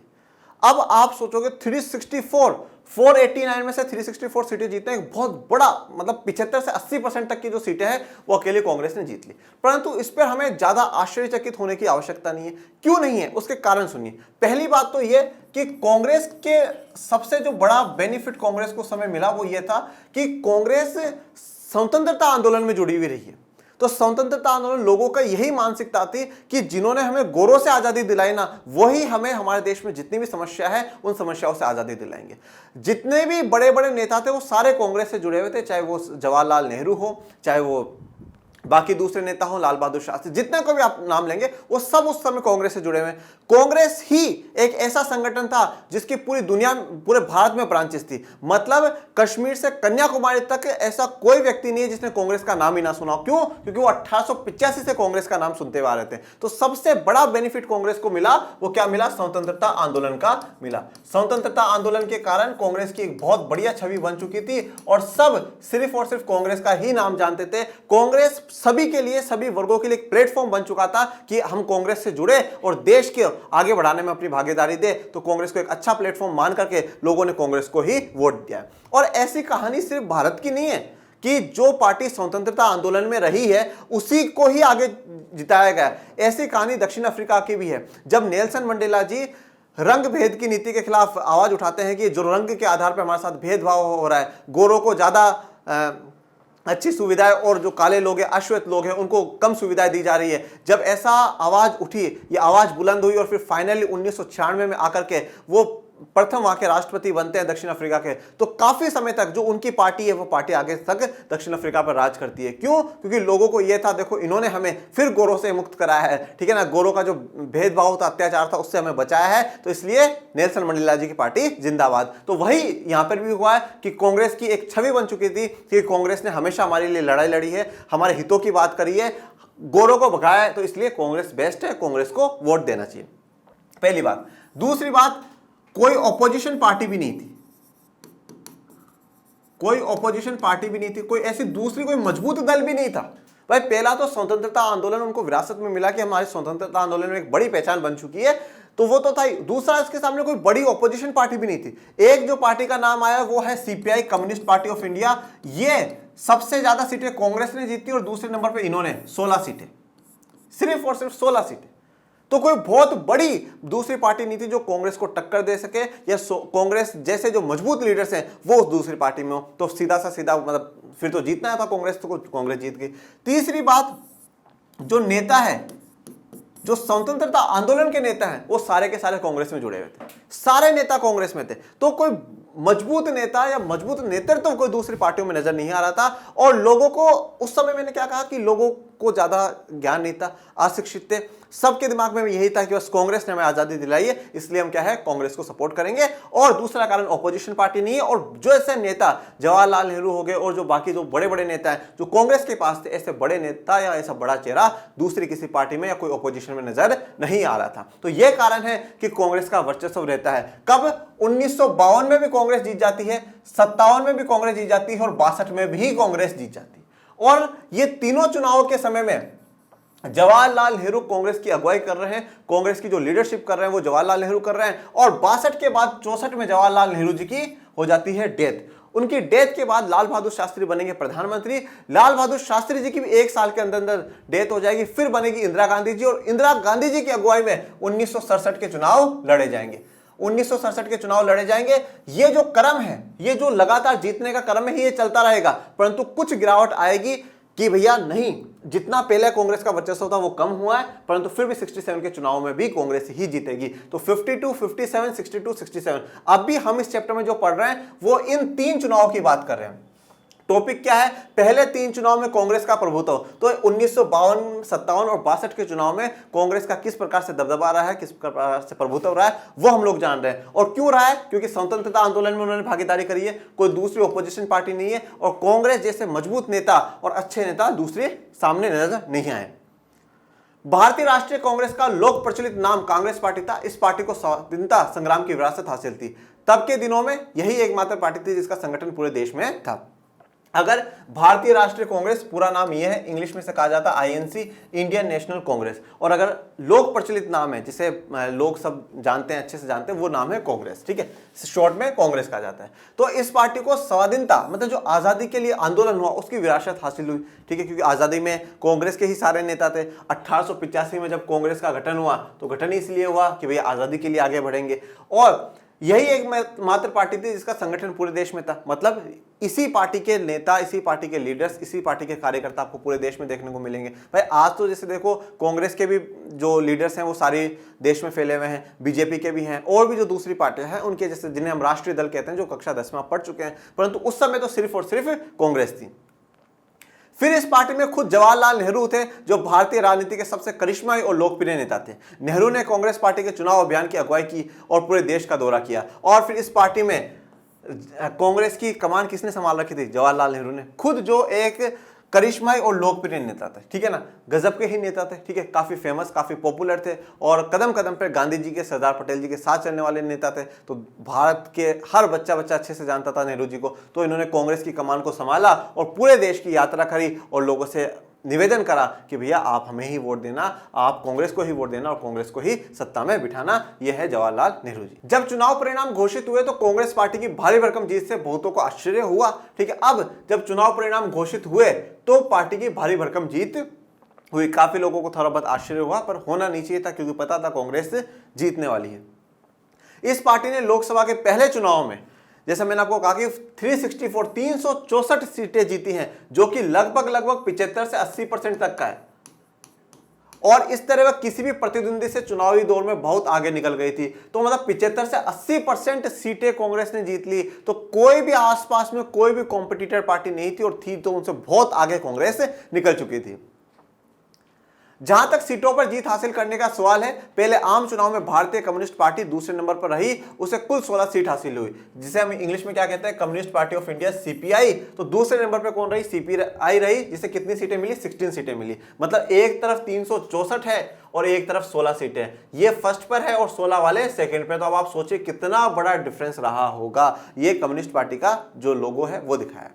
अब आप सोचोगे 489 में से 364 सीटें जीतने एक बहुत बड़ा मतलब 75 से 80% तक की जो सीटें हैं वो अकेले कांग्रेस ने जीत ली। परंतु इस पर हमें ज्यादा आश्चर्यचकित होने की आवश्यकता नहीं है। क्यों नहीं है? उसके कारण सुनिए। पहली बात तो यह कि कांग्रेस के सबसे जो बड़ा बेनिफिट कांग्रेस को समय मिला वो ये था कि कांग्रेस स्वतंत्रता आंदोलन में जुड़ी हुई रही है। तो स्वतंत्रता आंदोलन लोगों का यही मानसिकता थी कि जिन्होंने हमें गोरों से आजादी दिलाई ना, वही हमें हमारे देश में जितनी भी समस्या है उन समस्याओं से आजादी दिलाएंगे। जितने भी बड़े बड़े नेता थे वो सारे कांग्रेस से जुड़े हुए थे, चाहे वो जवाहरलाल नेहरू हो, चाहे वो बाकी दूसरे नेता हो, लाल बहादुर शास्त्री, जितने को भी आप नाम लेंगे वो सब उस समय कांग्रेस से जुड़े हुए। कांग्रेस ही एक ऐसा संगठन था जिसकी पूरी दुनिया, पूरे भारत में ब्रांचेस थी। मतलब कश्मीर से कन्याकुमारी तक ऐसा कोई व्यक्ति नहीं है जिसने कांग्रेस का नाम ही ना सुना। क्यों? क्योंकि वो 1885 से कांग्रेस का नाम सुनते हुए आ रहे थे। तो सबसे बड़ा बेनिफिट कांग्रेस को मिला, वो क्या मिला? स्वतंत्रता आंदोलन का मिला। स्वतंत्रता आंदोलन के कारण कांग्रेस की एक बहुत बढ़िया छवि बन चुकी थी और सब सिर्फ और सिर्फ कांग्रेस का ही नाम जानते थे। कांग्रेस सभी के लिए, सभी वर्गों के लिए एक प्लेटफॉर्म बन चुका था कि हम कांग्रेस से जुड़े और देश के आगे बढ़ाने में अपनी भागीदारी दे। तो कांग्रेस को एक अच्छा प्लेटफॉर्म मान करके लोगों ने कांग्रेस को ही वोट दिया। और ऐसी कहानी सिर्फ भारत की नहीं है, कि जो पार्टी स्वतंत्रता आंदोलन में रही है उसी को ही आगे जिताया गया। ऐसी कहानी दक्षिण अफ्रीका की भी है। जब नेल्सन मंडेला जी रंग भेद की नीति के खिलाफ आवाज उठाते हैं कि जो रंग के आधार पर हमारे साथ भेदभाव हो रहा है, गोरों को ज्यादा अच्छी सुविधाएं और जो काले लोग हैं, अश्वेत लोग हैं, उनको कम सुविधाएं दी जा रही है, जब ऐसा आवाज उठी, ये आवाज बुलंद हुई और फिर फाइनली 1996 में आकर के वो प्रथम वहां के राष्ट्रपति बनते हैं दक्षिण अफ्रीका के, तो काफी समय तक जो उनकी पार्टी है वो पार्टी आगे तक दक्षिण अफ्रीका पर राज करती है। क्यों? क्योंकि लोगों को यह था, देखो इन्होंने हमें फिर गोरों से मुक्त कराया है, ठीक है ना, गोरों का जो भेदभाव था, अत्याचार था, उससे हमें बचाया है, तो इसलिए नेल्सन मंडेला जी की पार्टी जिंदाबाद। तो वही यहां पर भी हुआ है कि कांग्रेस की एक छवि बन चुकी थी कि कांग्रेस ने हमेशा हमारे लिए लड़ाई लड़ी है, हमारे हितों की बात करी है, गोरों को भगाया है, तो इसलिए कांग्रेस बेस्ट है, कांग्रेस को वोट देना चाहिए। पहली बात। दूसरी बात, कोई ऑपोजिशन पार्टी भी नहीं थी, कोई ऑपोजिशन पार्टी भी नहीं थी, कोई ऐसी दूसरी कोई मजबूत दल भी नहीं था। भाई पहला तो स्वतंत्रता आंदोलन उनको विरासत में मिला कि हमारे स्वतंत्रता आंदोलन में एक बड़ी पहचान बन चुकी है, तो वो तो था ही। दूसरा, इसके सामने कोई बड़ी ऑपोजिशन पार्टी भी नहीं थी। एक जो पार्टी का नाम आया वो है CPI, communist party of India. ये सबसे ज्यादा सीटें कांग्रेस ने जीती और दूसरे नंबर पर इन्होंने 16 सीटें, सिर्फ और सिर्फ 16 सीटें। तो कोई बहुत बड़ी दूसरी पार्टी नहीं थी जो कांग्रेस को टक्कर दे सके, या कांग्रेस जैसे जो मजबूत लीडर्स हैं वो उस दूसरी पार्टी में हो, तो सीधा सा सीधा मतलब फिर तो जीतना था कांग्रेस, तो कांग्रेस जीत गई। तीसरी बात, जो नेता है, जो स्वतंत्रता आंदोलन के नेता हैं, वो सारे के सारे कांग्रेस में जुड़े हुए थे, सारे नेता कांग्रेस में थे, तो कोई मजबूत नेता या मजबूत नेतृत्व तो कोई दूसरी पार्टियों में नजर नहीं आ रहा था। और लोगों को उस समय, मैंने क्या कहा कि लोगों को ज्यादा ज्ञान नहीं था, अशिक्षित थे, सबके दिमाग में यही था कि बस कांग्रेस ने हमें आजादी दिलाई है, इसलिए हम क्या है, कांग्रेस को सपोर्ट करेंगे। और दूसरा कारण, ऑपोजिशन पार्टी नहीं है, और जो ऐसे नेता जवाहरलाल नेहरू हो गए और जो बाकी जो बड़े बड़े नेता हैं जो कांग्रेस के पास थे, ऐसे बड़े नेता या ऐसा बड़ा चेहरा दूसरी किसी पार्टी में या कोई ऑपोजिशन में नजर नहीं आ रहा था। तो यह कारण है कि कांग्रेस का वर्चस्व रहता है। कब? 1952 में भी कांग्रेस जीत जाती है, 57 में भी कांग्रेस जीत जाती है और 62 में भी कांग्रेस जीत जाती है। और ये तीनों चुनावों के समय में जवाहरलाल नेहरू कांग्रेस की अगुवाई कर रहे हैं, कांग्रेस की जो लीडरशिप कर रहे हैं वो जवाहरलाल नेहरू कर रहे हैं। और 62 के बाद 64 में जवाहरलाल नेहरू जी की हो जाती है डेथ। उनकी डेथ के बाद लाल बहादुर शास्त्री बनेंगे प्रधानमंत्री। लाल बहादुर शास्त्री जी की भी 1 साल के अंदर अंदर डेथ हो जाएगी। फिर बनेगी इंदिरा गांधी जी, और इंदिरा गांधी जी की अगुवाई में 1967 के चुनाव लड़े जाएंगे। 1967 के चुनाव लड़े जाएंगे। ये जो क्रम है, ये जो लगातार जीतने का क्रम है, ये चलता रहेगा, परंतु कुछ गिरावट आएगी कि भैया नहीं, जितना पहले कांग्रेस का वर्चस्व था वो कम हुआ है, परंतु फिर भी 67 के चुनाव में भी कांग्रेस ही जीतेगी। तो 52, 57, 62, 67। अब भी हम इस चैप्टर में जो पढ़ रहे हैं वो इन 3 चुनावों की बात कर रहे हैं। टॉपिक क्या है? पहले 3 चुनाव में कांग्रेस का प्रभुत्व। तो 1952, 57 और 62 के चुनाव में कांग्रेस का किस प्रकार से दबदबा रहा है, किस प्रकार से प्रभुत्व रहा है, वो हम लोग जान रहे हैं। और क्यों रहा है? क्योंकि स्वतंत्रता आंदोलन में उन्होंने भागीदारी करी है, कोई दूसरी ऑपोजिशन पार्टी नहीं है, और कांग्रेस जैसे मजबूत नेता और अच्छे नेता दूसरे सामने नजर नहीं आए। भारतीय राष्ट्रीय कांग्रेस का लोक प्रचलित नाम कांग्रेस पार्टी था। इस पार्टी को स्वाधीनता संग्राम की विरासत हासिल थी। तब के दिनों में यही एकमात्र पार्टी थी जिसका संगठन पूरे देश में था। अगर भारतीय राष्ट्रीय कांग्रेस, पूरा नाम यह है, इंग्लिश में से कहा जाता है आईएनसी, इंडियन नेशनल कांग्रेस, और अगर लोक प्रचलित नाम है जिसे लोग सब जानते हैं, अच्छे से जानते हैं, वो नाम है कांग्रेस, ठीक है, शॉर्ट में कांग्रेस कहा जाता है। तो इस पार्टी को स्वाधीनता, मतलब जो आजादी के लिए आंदोलन हुआ उसकी विरासत हासिल हुई, ठीक है, क्योंकि आजादी में कांग्रेस के ही सारे नेता थे। 1885 में जब कांग्रेस का गठन हुआ तो गठन इसलिए हुआ कि भैया आजादी के लिए आगे बढ़ेंगे, और यही एक मात्र पार्टी थी जिसका संगठन पूरे देश में था। मतलब इसी पार्टी के नेता, इसी पार्टी के लीडर्स, इसी पार्टी के कार्यकर्ता आपको पूरे देश में देखने को मिलेंगे। भाई आज तो जैसे देखो, कांग्रेस के भी जो लीडर्स हैं वो सारे देश में फैले हुए हैं, बीजेपी के भी हैं, और भी जो दूसरी पार्टियां हैं उनके, जैसे जिन्हें हम राष्ट्रीय दल कहते हैं, जो कक्षा 10 पढ़ चुके हैं, परंतु उस समय तो सिर्फ और सिर्फ कांग्रेस थी। फिर इस पार्टी में खुद जवाहरलाल नेहरू थे, जो भारतीय राजनीति के सबसे करिश्माई और लोकप्रिय नेता थे। नेहरू ने कांग्रेस पार्टी के चुनाव अभियान की अगुवाई की और पूरे देश का दौरा किया। और फिर इस पार्टी में कांग्रेस की कमान किसने संभाल रखी थी? जवाहरलाल नेहरू ने खुद, जो एक करिश्माई और लोकप्रिय नेता थे, ठीक है ना, गजब के ही नेता थे, ठीक है, काफी फेमस, काफी पॉपुलर थे, और कदम कदम पे गांधी जी के, सरदार पटेल जी के साथ चलने वाले नेता थे। तो भारत के हर बच्चा अच्छे से जानता था नेहरू जी को। तो इन्होंने कांग्रेस की कमान को संभाला और पूरे देश की यात्रा करी और लोगों से निवेदन करा कि भैया आप हमें ही वोट देना, आप कांग्रेस को ही वोट देना और कांग्रेस को ही सत्ता में बिठाना। यह है जवाहरलाल नेहरू जी। जब चुनाव परिणाम घोषित हुए तो कांग्रेस पार्टी की भारी भरकम जीत से बहुतों को आश्चर्य हुआ। ठीक है, अब जब चुनाव परिणाम घोषित हुए तो पार्टी की भारी भरकम जीत हुई। काफी लोगों को थोड़ा बहुत आश्चर्य हुआ, पर होना नहीं चाहिए था क्योंकि पता था कांग्रेस जीतने वाली है। इस पार्टी ने लोकसभा के पहले चुनाव में, जैसा मैंने आपको कहा कि 364 सीटें जीती हैं, जो कि लगभग 75 से 80% तक का है। और इस तरह वह किसी भी प्रतिद्वंदी से चुनावी दौर में बहुत आगे निकल गई थी। तो मतलब 75 से 80% सीटें कांग्रेस ने जीत ली। तो कोई भी आसपास में कोई भी कॉम्पिटिटर पार्टी नहीं थी, और थी तो उनसे बहुत आगे कांग्रेस निकल चुकी थी। जहां तक सीटों पर जीत हासिल करने का सवाल है, पहले आम चुनाव में भारतीय कम्युनिस्ट पार्टी दूसरे नंबर पर रही, उसे कुल 16 सीट हासिल हुई, जिसे हम इंग्लिश में क्या कहते हैं, communist party of India, CPI. तो दूसरे नंबर पर कौन रही, सीपीआई रही, जिसे कितनी सीटें मिली, 16 सीटें मिली। मतलब एक तरफ 364 है और एक तरफ 16 सीटें। ये फर्स्ट पर है और 16 वाले सेकंड पे। तो अब आप सोचिए कितना बड़ा डिफरेंस रहा होगा। ये कम्युनिस्ट पार्टी का जो लोगो है वो दिखाया।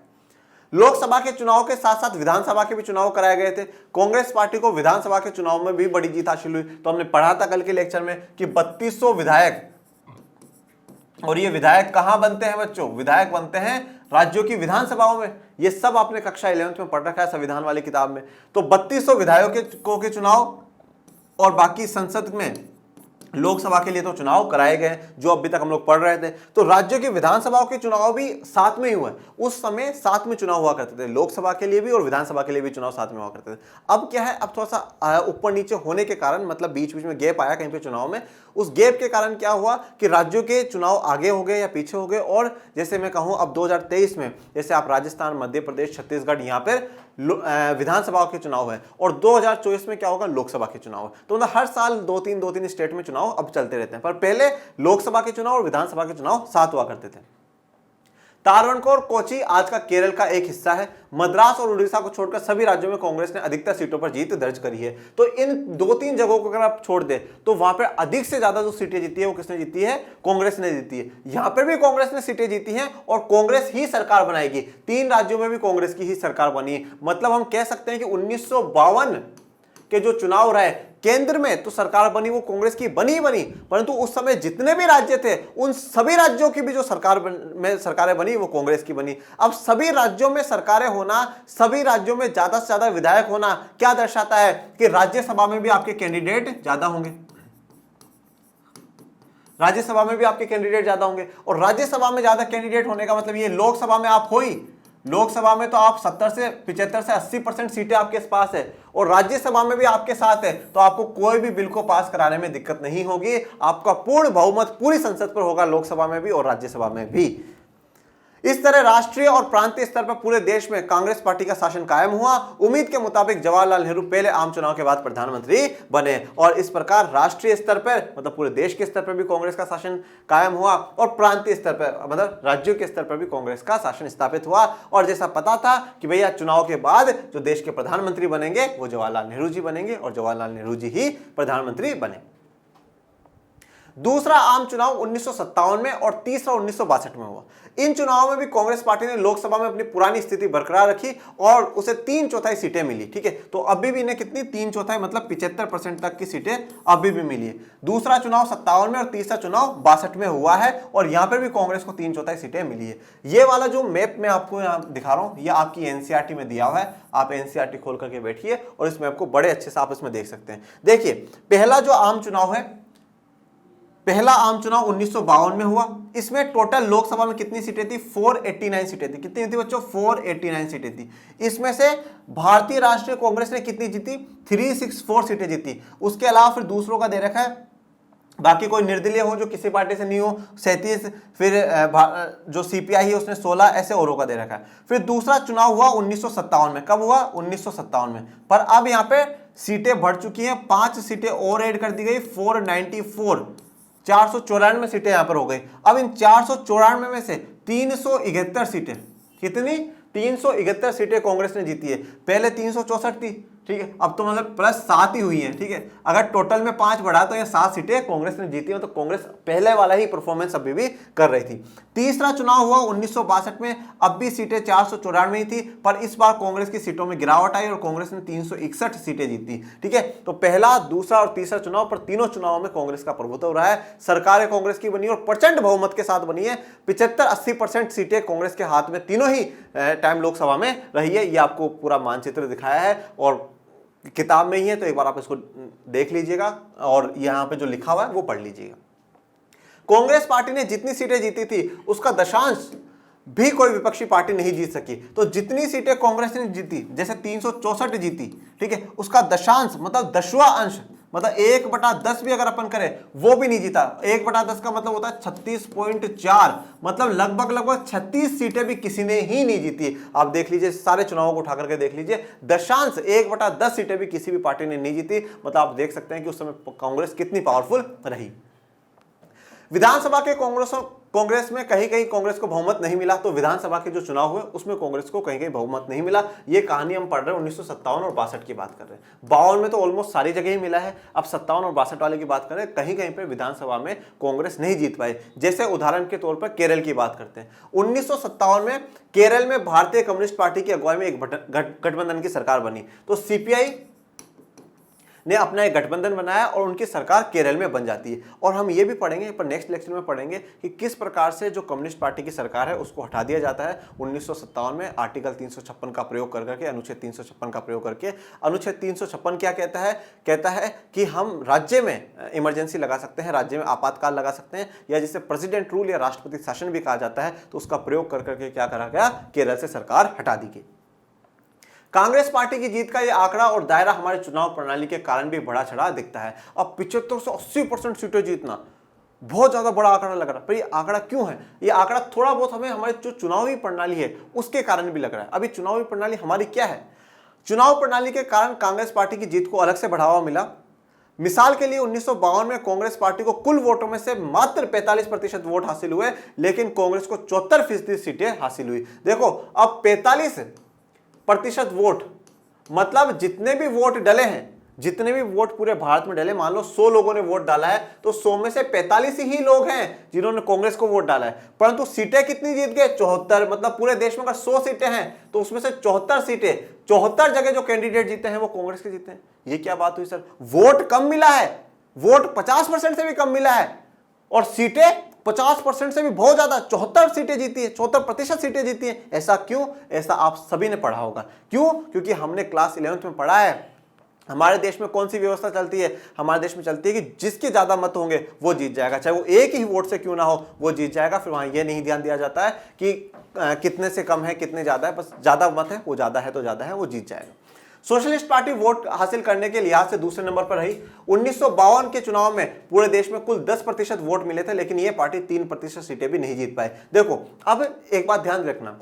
लोकसभा के चुनाव के साथ साथ विधानसभा के भी चुनाव कराए गए थे। कांग्रेस पार्टी को विधानसभा के चुनाव में भी बड़ी जीत हासिल हुई। तो हमने पढ़ा था कल के लेक्चर में कि 3200 विधायक, और ये विधायक कहां बनते हैं बच्चों, विधायक बनते हैं राज्यों की विधानसभाओं में। ये सब आपने कक्षा 11th में पढ़ रखा है संविधान वाली किताब में। तो 3200 विधायकों के चुनाव और बाकी संसद में लोकसभा के लिए तो चुनाव कराए गए जो अभी तक हम लोग पढ़ रहे थे। तो राज्यों की विधानसभाओं के चुनाव भी साथ में ही हुए। उस समय साथ में चुनाव हुआ करते थे, लोकसभा के लिए भी और विधानसभा के लिए भी चुनाव साथ में हुआ करते थे। अब क्या है, अब थोड़ा सा ऊपर नीचे होने के कारण, मतलब बीच बीच में गैप आया कहीं पे चुनाव में। उस गैप के कारण क्या हुआ कि राज्यों के चुनाव आगे हो गए या पीछे हो गए। और जैसे मैं कहूं अब 2023 में जैसे आप राजस्थान, मध्य प्रदेश, छत्तीसगढ़, यहाँ पर विधानसभा के चुनाव है, और 2024 में क्या होगा, लोकसभा के चुनाव है। तो मतलब हर साल दो तीन स्टेट में चुनाव अब चलते रहते हैं। पर पहले लोकसभा के चुनाव और विधानसभा के चुनाव साथ हुआ करते थे। तारवणकोर कोची आज का केरल का एक हिस्सा है। मद्रास और उड़ीसा को छोड़कर सभी राज्यों में कांग्रेस ने अधिकतर सीटों पर जीत दर्ज करी है। तो इन 2-3 जगहों को अगर आप छोड़ दे तो वहां पर अधिक से ज्यादा जो सीटें जीती है वो किसने जीती है, कांग्रेस ने जीती है। यहां पर भी कांग्रेस ने सीटें जीती हैं और कांग्रेस ही सरकार बनाएगी। 3 राज्यों में भी कांग्रेस की ही सरकार बनी। मतलब हम कह सकते हैं कि 1952 के जो चुनाव रहे, केंद्र में तो सरकार बनी वो कांग्रेस की बनी, परंतु उस समय जितने भी राज्य थे उन सभी राज्यों की भी जो सरकारें बनी वो कांग्रेस की बनी। अब सभी राज्यों में सरकारें होना, सभी राज्यों में ज्यादा से ज्यादा विधायक होना क्या दर्शाता है कि राज्यसभा में भी आपके कैंडिडेट ज्यादा होंगे, राज्यसभा में भी आपके कैंडिडेट ज्यादा होंगे। और राज्यसभा में ज्यादा कैंडिडेट होने का मतलब ये लोकसभा में आप हो ही, लोकसभा में तो आप 70 से 75 से 80% सीटें आपके पास है, और राज्यसभा में भी आपके साथ है। तो आपको कोई भी बिल को पास कराने में दिक्कत नहीं होगी। आपका पूर्ण बहुमत पूरी संसद पर होगा, लोकसभा में भी और राज्यसभा में भी। इस तरह राष्ट्रीय और प्रांतीय स्तर पर पूरे देश में कांग्रेस पार्टी का शासन कायम हुआ। उम्मीद के मुताबिक जवाहरलाल नेहरू पहले आम चुनाव के बाद प्रधानमंत्री बने, और इस प्रकार राष्ट्रीय स्तर पर मतलब पूरे देश के स्तर पर भी कांग्रेस का शासन कायम हुआ, और प्रांतीय स्तर पर मतलब राज्यों के स्तर पर भी कांग्रेस का शासन स्थापित हुआ। और जैसा पता था कि भैया चुनाव के बाद जो देश के प्रधानमंत्री बनेंगे वो जवाहरलाल नेहरू जी बनेंगे, और जवाहरलाल नेहरू जी ही प्रधानमंत्री बने। दूसरा आम चुनाव 1957 में और तीसरा 1962 में हुआ। इन चुनावों में भी कांग्रेस पार्टी ने लोकसभा में अपनी पुरानी स्थिति बरकरार रखी और उसे 3/4 सीटें मिली। ठीक है, तो अभी भी इन्हें कितनी 3/4 मतलब 75% तक की सीटें अभी भी मिली है। दूसरा चुनाव 57 में और तीसरा चुनाव 62 में हुआ है, और यहां पर भी कांग्रेस को 3/4 सीटें मिली है। ये वाला जो मैप मैं आपको यहां दिखा रहा हूं, ये आपकी एनसीईआरटी में दिया हुआ है। आप एनसीईआरटी खोल करके बैठिए और इस मैप को बड़े अच्छे से आप इसमें देख सकते हैं। देखिए, पहला जो आम चुनाव है, पहला आम चुनाव 1952 में हुआ। इसमें टोटल लोकसभा में कितनी सीटें थी, 489 सीटें थी। कितनी थी बच्चों, 489 सीटें थी। इसमें से भारतीय राष्ट्रीय कांग्रेस ने कितनी जीती, 364 सीटें जीती। उसके अलावा फिर दूसरों का दे रखा है, बाकी कोई निर्दलीय हो जो किसी पार्टी से नहीं हो 37, फिर जो सीपीआई है उसने 16, ऐसे औरों का दे रखा है। फिर दूसरा चुनाव हुआ 1957 में। कब हुआ, 1957 में। पर अब यहाँ पे सीटें बढ़ चुकी हैं, 5 सीटें और ऐड कर दी गई, 494, 494 सीटें यहां पर हो गई। अब इन 494 में से 371 सीटें, कितनी, 371 सीटें कांग्रेस ने जीती है। पहले 364 थी, ठीक है, अब तो मतलब +7 ही हुई है। ठीक है, अगर टोटल में 5 बढ़ा तो ये 7 सीटें कांग्रेस ने जीती हैं। तो कांग्रेस पहले वाला ही परफॉर्मेंस अभी भी कर रही थी। तीसरा चुनाव हुआ 1962 में, अब भी सीटें 494 ही थी, पर इस बार कांग्रेस की सीटों में गिरावट आई और कांग्रेस ने 361 सीटें जीती। ठीक है, तो पहला, दूसरा और तीसरा चुनाव, पर तीनों चुनावों में कांग्रेस का प्रभुत्व रहा है। सरकारें कांग्रेस की बनी और प्रचंड बहुमत के साथ बनी है। 75-80% सीटें कांग्रेस के हाथ में तीनों ही टाइम लोकसभा में रही है। ये आपको पूरा मानचित्र दिखाया है और किताब में ही है, तो एक बार आप इसको देख लीजिएगा और यहां पे जो लिखा हुआ है वो पढ़ लीजिएगा। कांग्रेस पार्टी ने जितनी सीटें जीती थी उसका दशांश भी कोई विपक्षी पार्टी नहीं जीत सकी। तो जितनी सीटें कांग्रेस ने जीती, जैसे 364 जीती, ठीक है, उसका दशांश मतलब 10वां अंश, मतलब 1/10 भी अगर अपन करें वो भी नहीं जीता। 1/10 का मतलब होता है 36.4, मतलब लगभग 36 सीटें भी किसी ने ही नहीं जीती। आप देख लीजिए, सारे चुनावों को उठा करके देख लीजिए, दशांश 1/10 सीटें भी किसी भी पार्टी ने नहीं जीती। मतलब आप देख सकते हैं कि उस समय कांग्रेस कितनी पावरफुल रही। विधानसभा के कांग्रेस में कहीं कहीं कांग्रेस को बहुमत नहीं मिला। तो विधानसभा के जो चुनाव हुए उसमें कांग्रेस को कहीं कहीं बहुमत नहीं मिला। ये कहानी हम पढ़ रहे हैं 1957 और 62 की बात कर रहे हैं। 52 में तो ऑलमोस्ट सारी जगह ही मिला है। अब 57 और 62 वाले की बात कर रहे हैं, कहीं कहीं पर विधानसभा में कांग्रेस नहीं जीत पाई। जैसे उदाहरण के तौर पर केरल की बात करते हैं। 1957 में केरल में भारतीय कम्युनिस्ट पार्टी की अगुवाई में एक गठबंधन की सरकार बनी। तो सीपीआई ने अपना एक गठबंधन बनाया और उनकी सरकार केरल में बन जाती है। और हम ये भी पढ़ेंगे, पर नेक्स्ट लेक्चर में पढ़ेंगे कि किस प्रकार से जो कम्युनिस्ट पार्टी की सरकार है उसको हटा दिया जाता है 1957 में आर्टिकल 356 का प्रयोग करके, अनुच्छेद 356 का प्रयोग करके। अनुच्छेद 356 क्या कहता है? कहता है कि हम राज्य में इमरजेंसी लगा सकते हैं, राज्य में आपातकाल लगा सकते हैं, या जिसे प्रेसिडेंट रूल या राष्ट्रपति शासन भी कहा जाता है। तो उसका प्रयोग करके क्या करा गया? केरल से सरकार हटा दी गई। कांग्रेस पार्टी की जीत का यह आंकड़ा और दायरा हमारे चुनाव प्रणाली के कारण भी बढ़ा चढ़ा दिखता है। अब 75 से 80% सीटें जीतना बहुत ज्यादा बड़ा आंकड़ा लग रहा है, पर ये आंकड़ा क्यों है? ये आंकड़ा थोड़ा बहुत हमें हमारे जो चुनावी प्रणाली है उसके कारण भी लग रहा है। अभी चुनावी प्रणाली हमारी क्या है? चुनाव प्रणाली के कारण कांग्रेस पार्टी की जीत को अलग से बढ़ावा मिला। मिसाल के लिए 1952 में कांग्रेस पार्टी को कुल वोटों में से मात्र 45% वोट हासिल हुए, लेकिन कांग्रेस को 74% सीटें हासिल हुई। देखो, अब 45% वोट, मतलब जितने भी वोट डले हैं, जितने भी वोट पूरे भारत में डले, मान लो 100 लोगों ने वोट डाला है, तो 100 में से 45 ही लोग हैं जिन्होंने कांग्रेस को वोट डाला है। परंतु सीटें कितनी जीत गए? 74। मतलब पूरे देश में अगर 100 सीटें हैं तो उसमें से 74 सीटें, 74 जगह जो कैंडिडेट जीते हैं वो कांग्रेस के जीते हैं। ये क्या बात हुई सर? वोट कम मिला है, वोट 50% से भी कम मिला है और सीटें 50% से भी बहुत ज्यादा, 74 सीटें जीती है, 74% सीटें जीती हैं। ऐसा क्यों? ऐसा आप सभी ने पढ़ा होगा। क्यों? क्योंकि हमने क्लास 11th में पढ़ा है हमारे देश में कौन सी व्यवस्था चलती है। हमारे देश में चलती है कि जिसके ज्यादा मत होंगे वो जीत जाएगा, चाहे वो एक ही वोट से क्यों ना हो, वो जीत जाएगा। फिर वहां ये नहीं ध्यान दिया जाता है कि कितने से कम है, कितने ज्यादा है, बस ज्यादा मत है, वो ज्यादा है तो ज्यादा है, वो जीत जाएगा। सोशलिस्ट पार्टी वोट हासिल करने के लिहाज से दूसरे नंबर पर रही। 1952 के चुनाव में पूरे देश में कुल 10% वोट मिले थे, लेकिन यह पार्टी 3% सीटें भी नहीं जीत पाए। देखो, अब एक बात ध्यान रखना,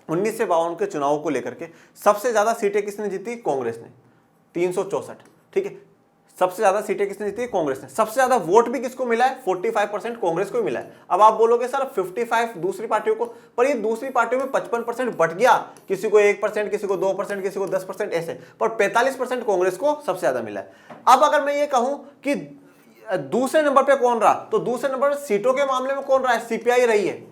19 से 52 के चुनावों को लेकर के सबसे ज्यादा सीटें किसने जीती? कांग्रेस ने, 364। ठीक है, सबसे ज्यादा सीटें किसने जीती? कांग्रेस ने। सबसे ज्यादा वोट भी किसको मिला है? 45% कांग्रेस को ही मिला है। अब आप बोलोगे सर 55 दूसरी पार्टियों को, पर ये दूसरी पार्टियों में 55% बट गया, किसी को 1%, किसी को 2%, किसी को 10%, ऐसे, पर 45% कांग्रेस को सबसे ज्यादा मिला है। अब अगर मैं ये कहूं कि दूसरे नंबर पर कौन रहा, तो दूसरे नंबर पर सीटों के मामले में कौन रहा है? सीपीआई रही है।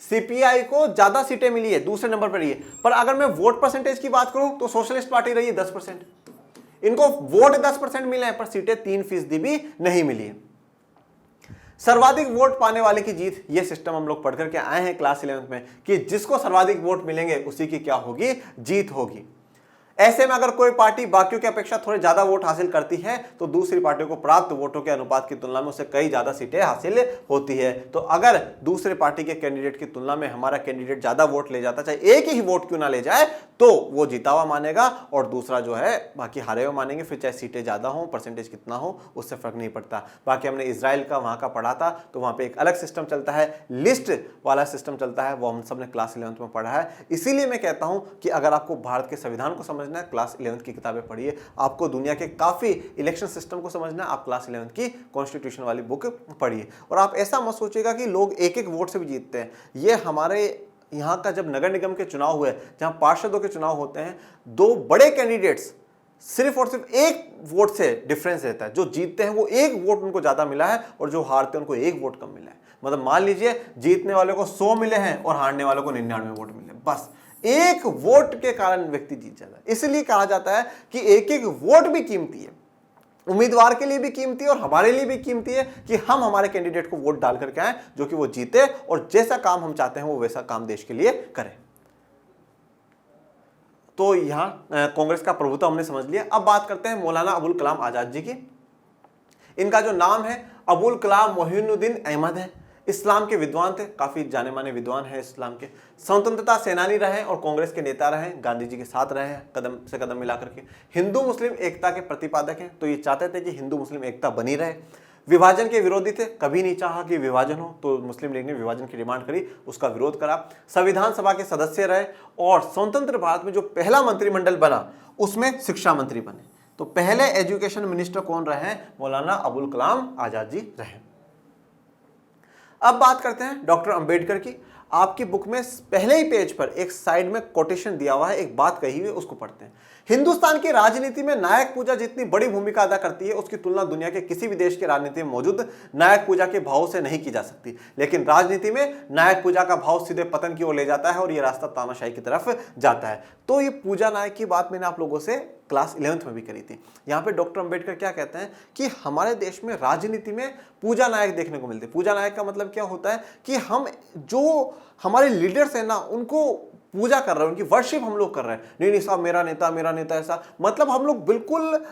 सीपीआई को ज्यादा सीटें मिली है, दूसरे नंबर पर रही है। पर अगर मैं वोट परसेंटेज की बात करूं तो सोशलिस्ट पार्टी रही है 10%। इनको वोट 10% मिले हैं, पर सीटें 3% भी नहीं मिली है। सर्वाधिक वोट पाने वाले की जीत, यह सिस्टम हम लोग पढ़ करके आए हैं क्लास 11th में कि जिसको सर्वाधिक वोट मिलेंगे उसी की क्या होगी? जीत होगी। ऐसे में अगर कोई पार्टी बाकियों की अपेक्षा थोड़े ज्यादा वोट हासिल करती है तो दूसरी पार्टियों को प्राप्त वोटों के अनुपात की तुलना में उससे कई ज्यादा सीटें हासिल होती है। तो अगर दूसरे पार्टी के कैंडिडेट की तुलना में हमारा कैंडिडेट ज्यादा वोट ले जाता, चाहे एक ही वोट क्यों ना ले जाए, तो वो जीता हुआ मानेगा और दूसरा जो है बाकी हारे हुए मानेंगे। फिर चाहे सीटें ज्यादा हो, परसेंटेज कितना हो, उससे फर्क नहीं पड़ता। बाकी हमने इजराइल का वहां का पढ़ा था, तो वहां पर एक अलग सिस्टम चलता है, लिस्ट वाला सिस्टम चलता है, वो हम सब ने क्लास 11th में पढ़ा है। इसीलिए मैं कहता हूं कि अगर आपको भारत के संविधान को समझना है, क्लास 11th की किताबें पढ़िए। आपको दुनिया के काफी इलेक्शन सिस्टम को समझना है, आप क्लास 11th की कॉन्स्टिट्यूशन वाली बुक पढ़िए। और आप ऐसा मत सोचिएगा कि लोग एक एक वोट से भी जीतते हैं। ये हमारे यहाँ का जब नगर निगम के चुनाव हुए, जहां पार्षदों के चुनाव होते हैं, दो बड़े कैंडिडेट्स सिर्फ और सिर्फ एक वोट से डिफरेंस रहता है। जो जीतते हैं वो एक वोट उनको ज्यादा मिला है और जो हारते हैं उनको एक वोट कम मिला है। मतलब मान लीजिए जीतने वाले को 100 मिले हैं और हारने वाले को 99 वोट मिले, बस एक वोट के कारण व्यक्ति जीत जाता है। इसलिए कहा जाता है कि एक एक वोट भी कीमती है, उम्मीदवार के लिए भी कीमती है और हमारे लिए भी कीमती है कि हम हमारे कैंडिडेट को वोट डाल करके आए जो कि वो जीते और जैसा काम हम चाहते हैं वो वैसा काम देश के लिए करें। तो यहां कांग्रेस का प्रभुत्व हमने समझ लिया। अब बात करते हैं मौलाना अबुल कलाम आजाद जी की। इनका जो नाम है अबुल कलाम मोइनुद्दीन अहमद है। इस्लाम के विद्वान थे, काफी जाने माने विद्वान हैं इस्लाम के। स्वतंत्रता सेनानी रहे और कांग्रेस के नेता रहे, गांधी जी के साथ रहे हैं कदम से कदम मिलाकर के। हिंदू मुस्लिम एकता के प्रतिपादक हैं, तो ये चाहते थे कि हिंदू मुस्लिम एकता बनी रहे। विभाजन के विरोधी थे, कभी नहीं चाहा कि विभाजन हो, तो मुस्लिम लीग ने विभाजन की डिमांड करी, उसका विरोध करा। संविधान सभा के सदस्य रहे और स्वतंत्र भारत में जो पहला मंत्रिमंडल बना उसमें शिक्षा मंत्री बने। तो पहले एजुकेशन मिनिस्टर कौन रहे? मौलाना अबुल कलाम आजाद जी रहे। अब बात करते हैं डॉक्टर अंबेडकर की। आपकी बुक में पहले ही पेज पर एक साइड में कोटेशन दिया हुआ है, एक बात कही हुई है, उसको पढ़ते हैं। हिंदुस्तान की राजनीति में नायक पूजा जितनी बड़ी भूमिका अदा करती है उसकी तुलना दुनिया के किसी भी देश की राजनीति में मौजूद नायक पूजा के भाव से नहीं की जा सकती। लेकिन राजनीति में नायक पूजा का भाव सीधे पतन की ओर ले जाता है और यह रास्ता तानाशाही की तरफ जाता है। तो ये पूजा नायक की बात मैंने आप लोगों से क्लास 11th में भी करी थी। यहाँ पे डॉक्टर अंबेडकर क्या कहते हैं कि हमारे देश में राजनीति में पूजा नायक देखने को मिलते हैं। पूजा नायक का मतलब क्या होता है कि हम जो हमारे लीडर्स हैं ना उनको पूजा कर रहे हैं, उनकी वर्शिप हम लोग कर रहे हैं। नहीं साहब मेरा नेता ऐसा, मतलब हम लोग बिल्कुल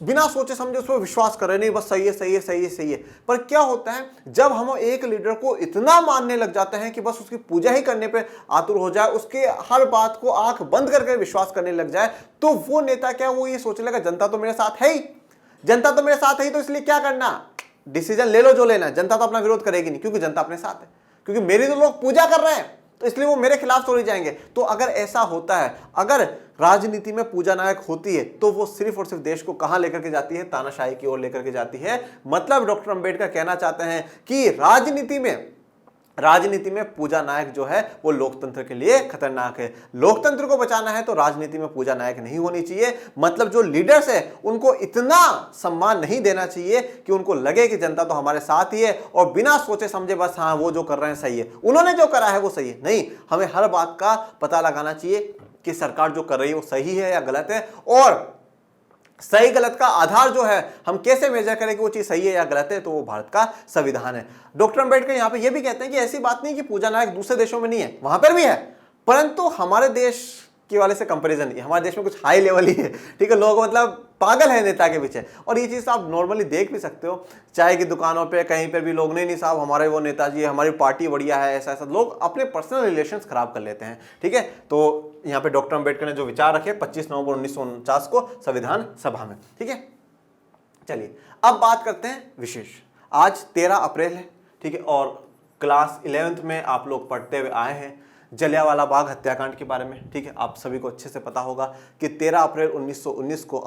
बिना सोचे समझे उस पर विश्वास कर रहे हैं, नहीं बस सही है। पर क्या होता है जब हम एक लीडर को इतना मानने लग जाते हैं कि बस उसकी पूजा ही करने पे आतुर हो जाए, उसके हर बात को आंख बंद करके विश्वास करने लग जाए, तो वो नेता क्या वो ये सोचने लगा जनता तो मेरे साथ है ही, तो इसलिए क्या करना, डिसीजन ले लो जो लेना है, जनता तो अपना विरोध करेगी नहीं क्योंकि जनता अपने साथ है, क्योंकि मेरी तो लोग पूजा कर रहे हैं तो इसलिए वो मेरे खिलाफ थोड़ी जाएंगे। तो अगर ऐसा होता है, अगर राजनीति में पूजा नायक होती है तो वो सिर्फ और सिर्फ देश को कहां लेकर के जाती है? तानाशाही की ओर लेकर के जाती है। मतलब डॉक्टर अंबेडकर कहना चाहते हैं कि राजनीति में पूजा नायक जो है वो लोकतंत्र के लिए खतरनाक है। लोकतंत्र को बचाना है तो राजनीति में पूजा नायक नहीं होनी चाहिए। मतलब जो लीडर्स है उनको इतना सम्मान नहीं देना चाहिए कि उनको लगे कि जनता तो हमारे साथ ही है और बिना सोचे समझे बस हाँ वो जो कर रहे हैं सही है, उन्होंने जो करा है वो सही है। नहीं, हमें हर बात का पता लगाना चाहिए कि सरकार जो कर रही है वो सही है या गलत है, और सही गलत का आधार जो है हम कैसे मेजर करें कि वो चीज सही है या गलत है, तो वो भारत का संविधान है। डॉक्टर अंबेडकर यहाँ पे ये भी कहते हैं कि ऐसी बात नहीं कि पूजा नायक दूसरे देशों में नहीं है, वहां पर भी है, परंतु हमारे देश के वाले से कंपैरिजन नहीं, हमारे देश में कुछ हाई लेवल ही है। ठीक है, लोग मतलब पागल है नेता के पीछे, और ये चीज आप नॉर्मली देख भी सकते हो, चाय की दुकानों पे कहीं पर भी लोग नहीं साहब हमारे वो नेताजी है, हमारी पार्टी बढ़िया है, ऐसा लोग अपने पर्सनल रिलेशंस खराब कर लेते हैं। ठीक है, तो यहाँ पे डॉक्टर अंबेडकर ने जो विचार रखे 25 नवंबर 1949 को संविधान सभा में। ठीक है, चलिए अब बात करते हैं विशेष। आज 13 अप्रैल है, ठीक है, और क्लास 11th में आप लोग पढ़ते हुए आए हैं जलियांवाला बाग हत्याकांड के बारे में। ठीक है, आप सभी को अच्छे से पता होगा कि 13 अप्रैल 1919 को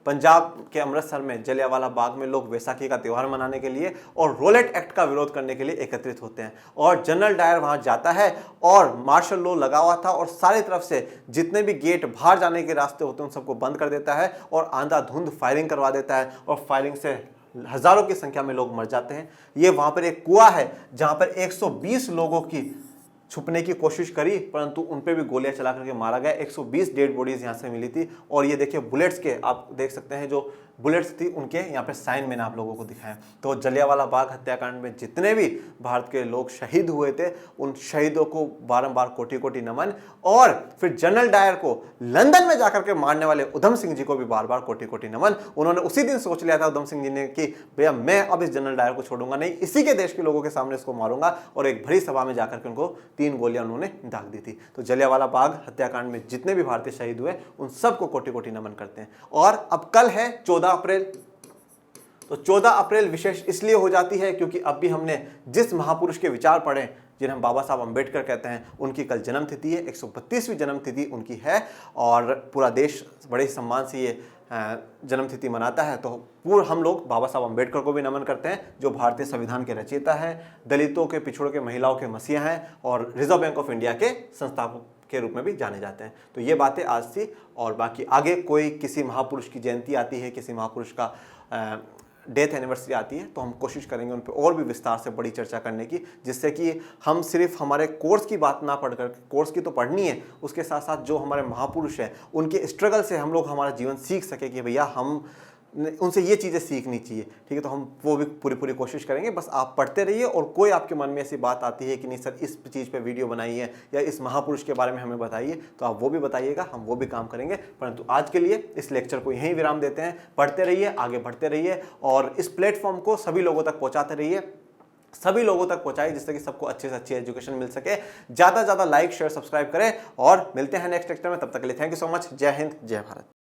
पंजाब के अमृतसर में जलियांवाला बाग में लोग वैसाखी का त्यौहार मनाने के लिए और रोलेट एक्ट का विरोध करने के लिए एकत्रित होते हैं, और जनरल डायर वहां जाता है और मार्शल लॉ लगा हुआ था और सारी तरफ से जितने भी गेट बाहर जाने के रास्ते होते हैं उन सबको बंद कर देता है और आंधाधुंध फायरिंग करवा देता है, और फायरिंग से हजारों की संख्या में लोग मर जाते हैं। ये वहां पर एक कुआं है जहां पर 120 लोगों की छुपने की कोशिश करी, परंतु उन पे भी गोलियां चला करके मारा गया। 120 डेड बॉडीज यहां से मिली थी, और ये देखिए बुलेट्स के आप देख सकते हैं जो बुलेट्स थी उनके यहाँ पे साइन मैंने आप लोगों को दिखाया। तो जलियांवाला बाग हत्याकांड में जितने भी भारत के लोग शहीद हुए थे उन शहीदों को बारंबार कोटि कोटि नमन, और फिर जनरल डायर को लंदन में जाकर के मारने वाले उधम सिंह जी को भी बार बार कोटि कोटि नमन। उन्होंने उसी दिन सोच लिया था उधम सिंह जी ने कि भैया मैं अब इस जनरल डायर को छोड़ूंगा नहीं, इसी के देश के लोगों के सामने इसको मारूंगा, और एक भरी सभा में जाकर के उनको 3 गोलियां उन्होंने दाग दी थी। तो जलियांवाला बाग हत्याकांड में जितने भी भारतीय शहीद हुए उन सबको कोटि कोटि नमन करते हैं। और अब कल है 14 अप्रैल, तो 14 अप्रैल विशेष इसलिए हो जाती है क्योंकि अब भी हमने जिस महापुरुष के विचार पढ़े जिन्हें हम बाबा साहब अंबेडकर कहते हैं, उनकी कल जन्मतिथि है, 132वीं जन्मतिथि उनकी है, और पूरा देश बड़े ही सम्मान से ये जन्मतिथि मनाता है। तो पूर्ण हम लोग बाबा साहब अंबेडकर को भी नमन करते हैं जो भारतीय संविधान के रचयिता हैं, दलितों के, पिछड़ों के, महिलाओं के मसीहा हैं और रिजर्व बैंक ऑफ इंडिया के संस्थापक के रूप में भी जाने जाते हैं। तो ये बातें आज थी, और बाकी आगे कोई किसी महापुरुष की जयंती आती है, किसी महापुरुष का डेथ एनिवर्सरी आती है, तो हम कोशिश करेंगे उन पर और भी विस्तार से बड़ी चर्चा करने की, जिससे कि हम सिर्फ हमारे कोर्स की बात ना पढ़कर, कोर्स की तो पढ़नी है, उसके साथ साथ जो हमारे महापुरुष हैं उनके स्ट्रगल से हम लोग हमारा जीवन सीख सके कि भैया हम उनसे ये चीज़ें सीखनी चाहिए। ठीक है, तो हम वो भी पूरी कोशिश करेंगे। बस आप पढ़ते रहिए, और कोई आपके मन में ऐसी बात आती है कि नहीं सर इस चीज़ पे वीडियो बनाइए या इस महापुरुष के बारे में हमें बताइए, तो आप वो भी बताइएगा, हम वो भी काम करेंगे। परंतु आज के लिए इस लेक्चर को यहीं विराम देते हैं। पढ़ते रहिए, आगे बढ़ते रहिए, और इस प्लेटफॉर्म को सभी लोगों तक पहुँचाते रहिए, सभी लोगों तक पहुंचाए, जिससे कि सबको अच्छे से अच्छी एजुकेशन मिल सके। ज़्यादा से ज़्यादा लाइक शेयर सब्सक्राइब करें, और मिलते हैं नेक्स्ट लेक्चर में। तब तक के लिए थैंक यू सो मच। जय हिंद, जय भारत।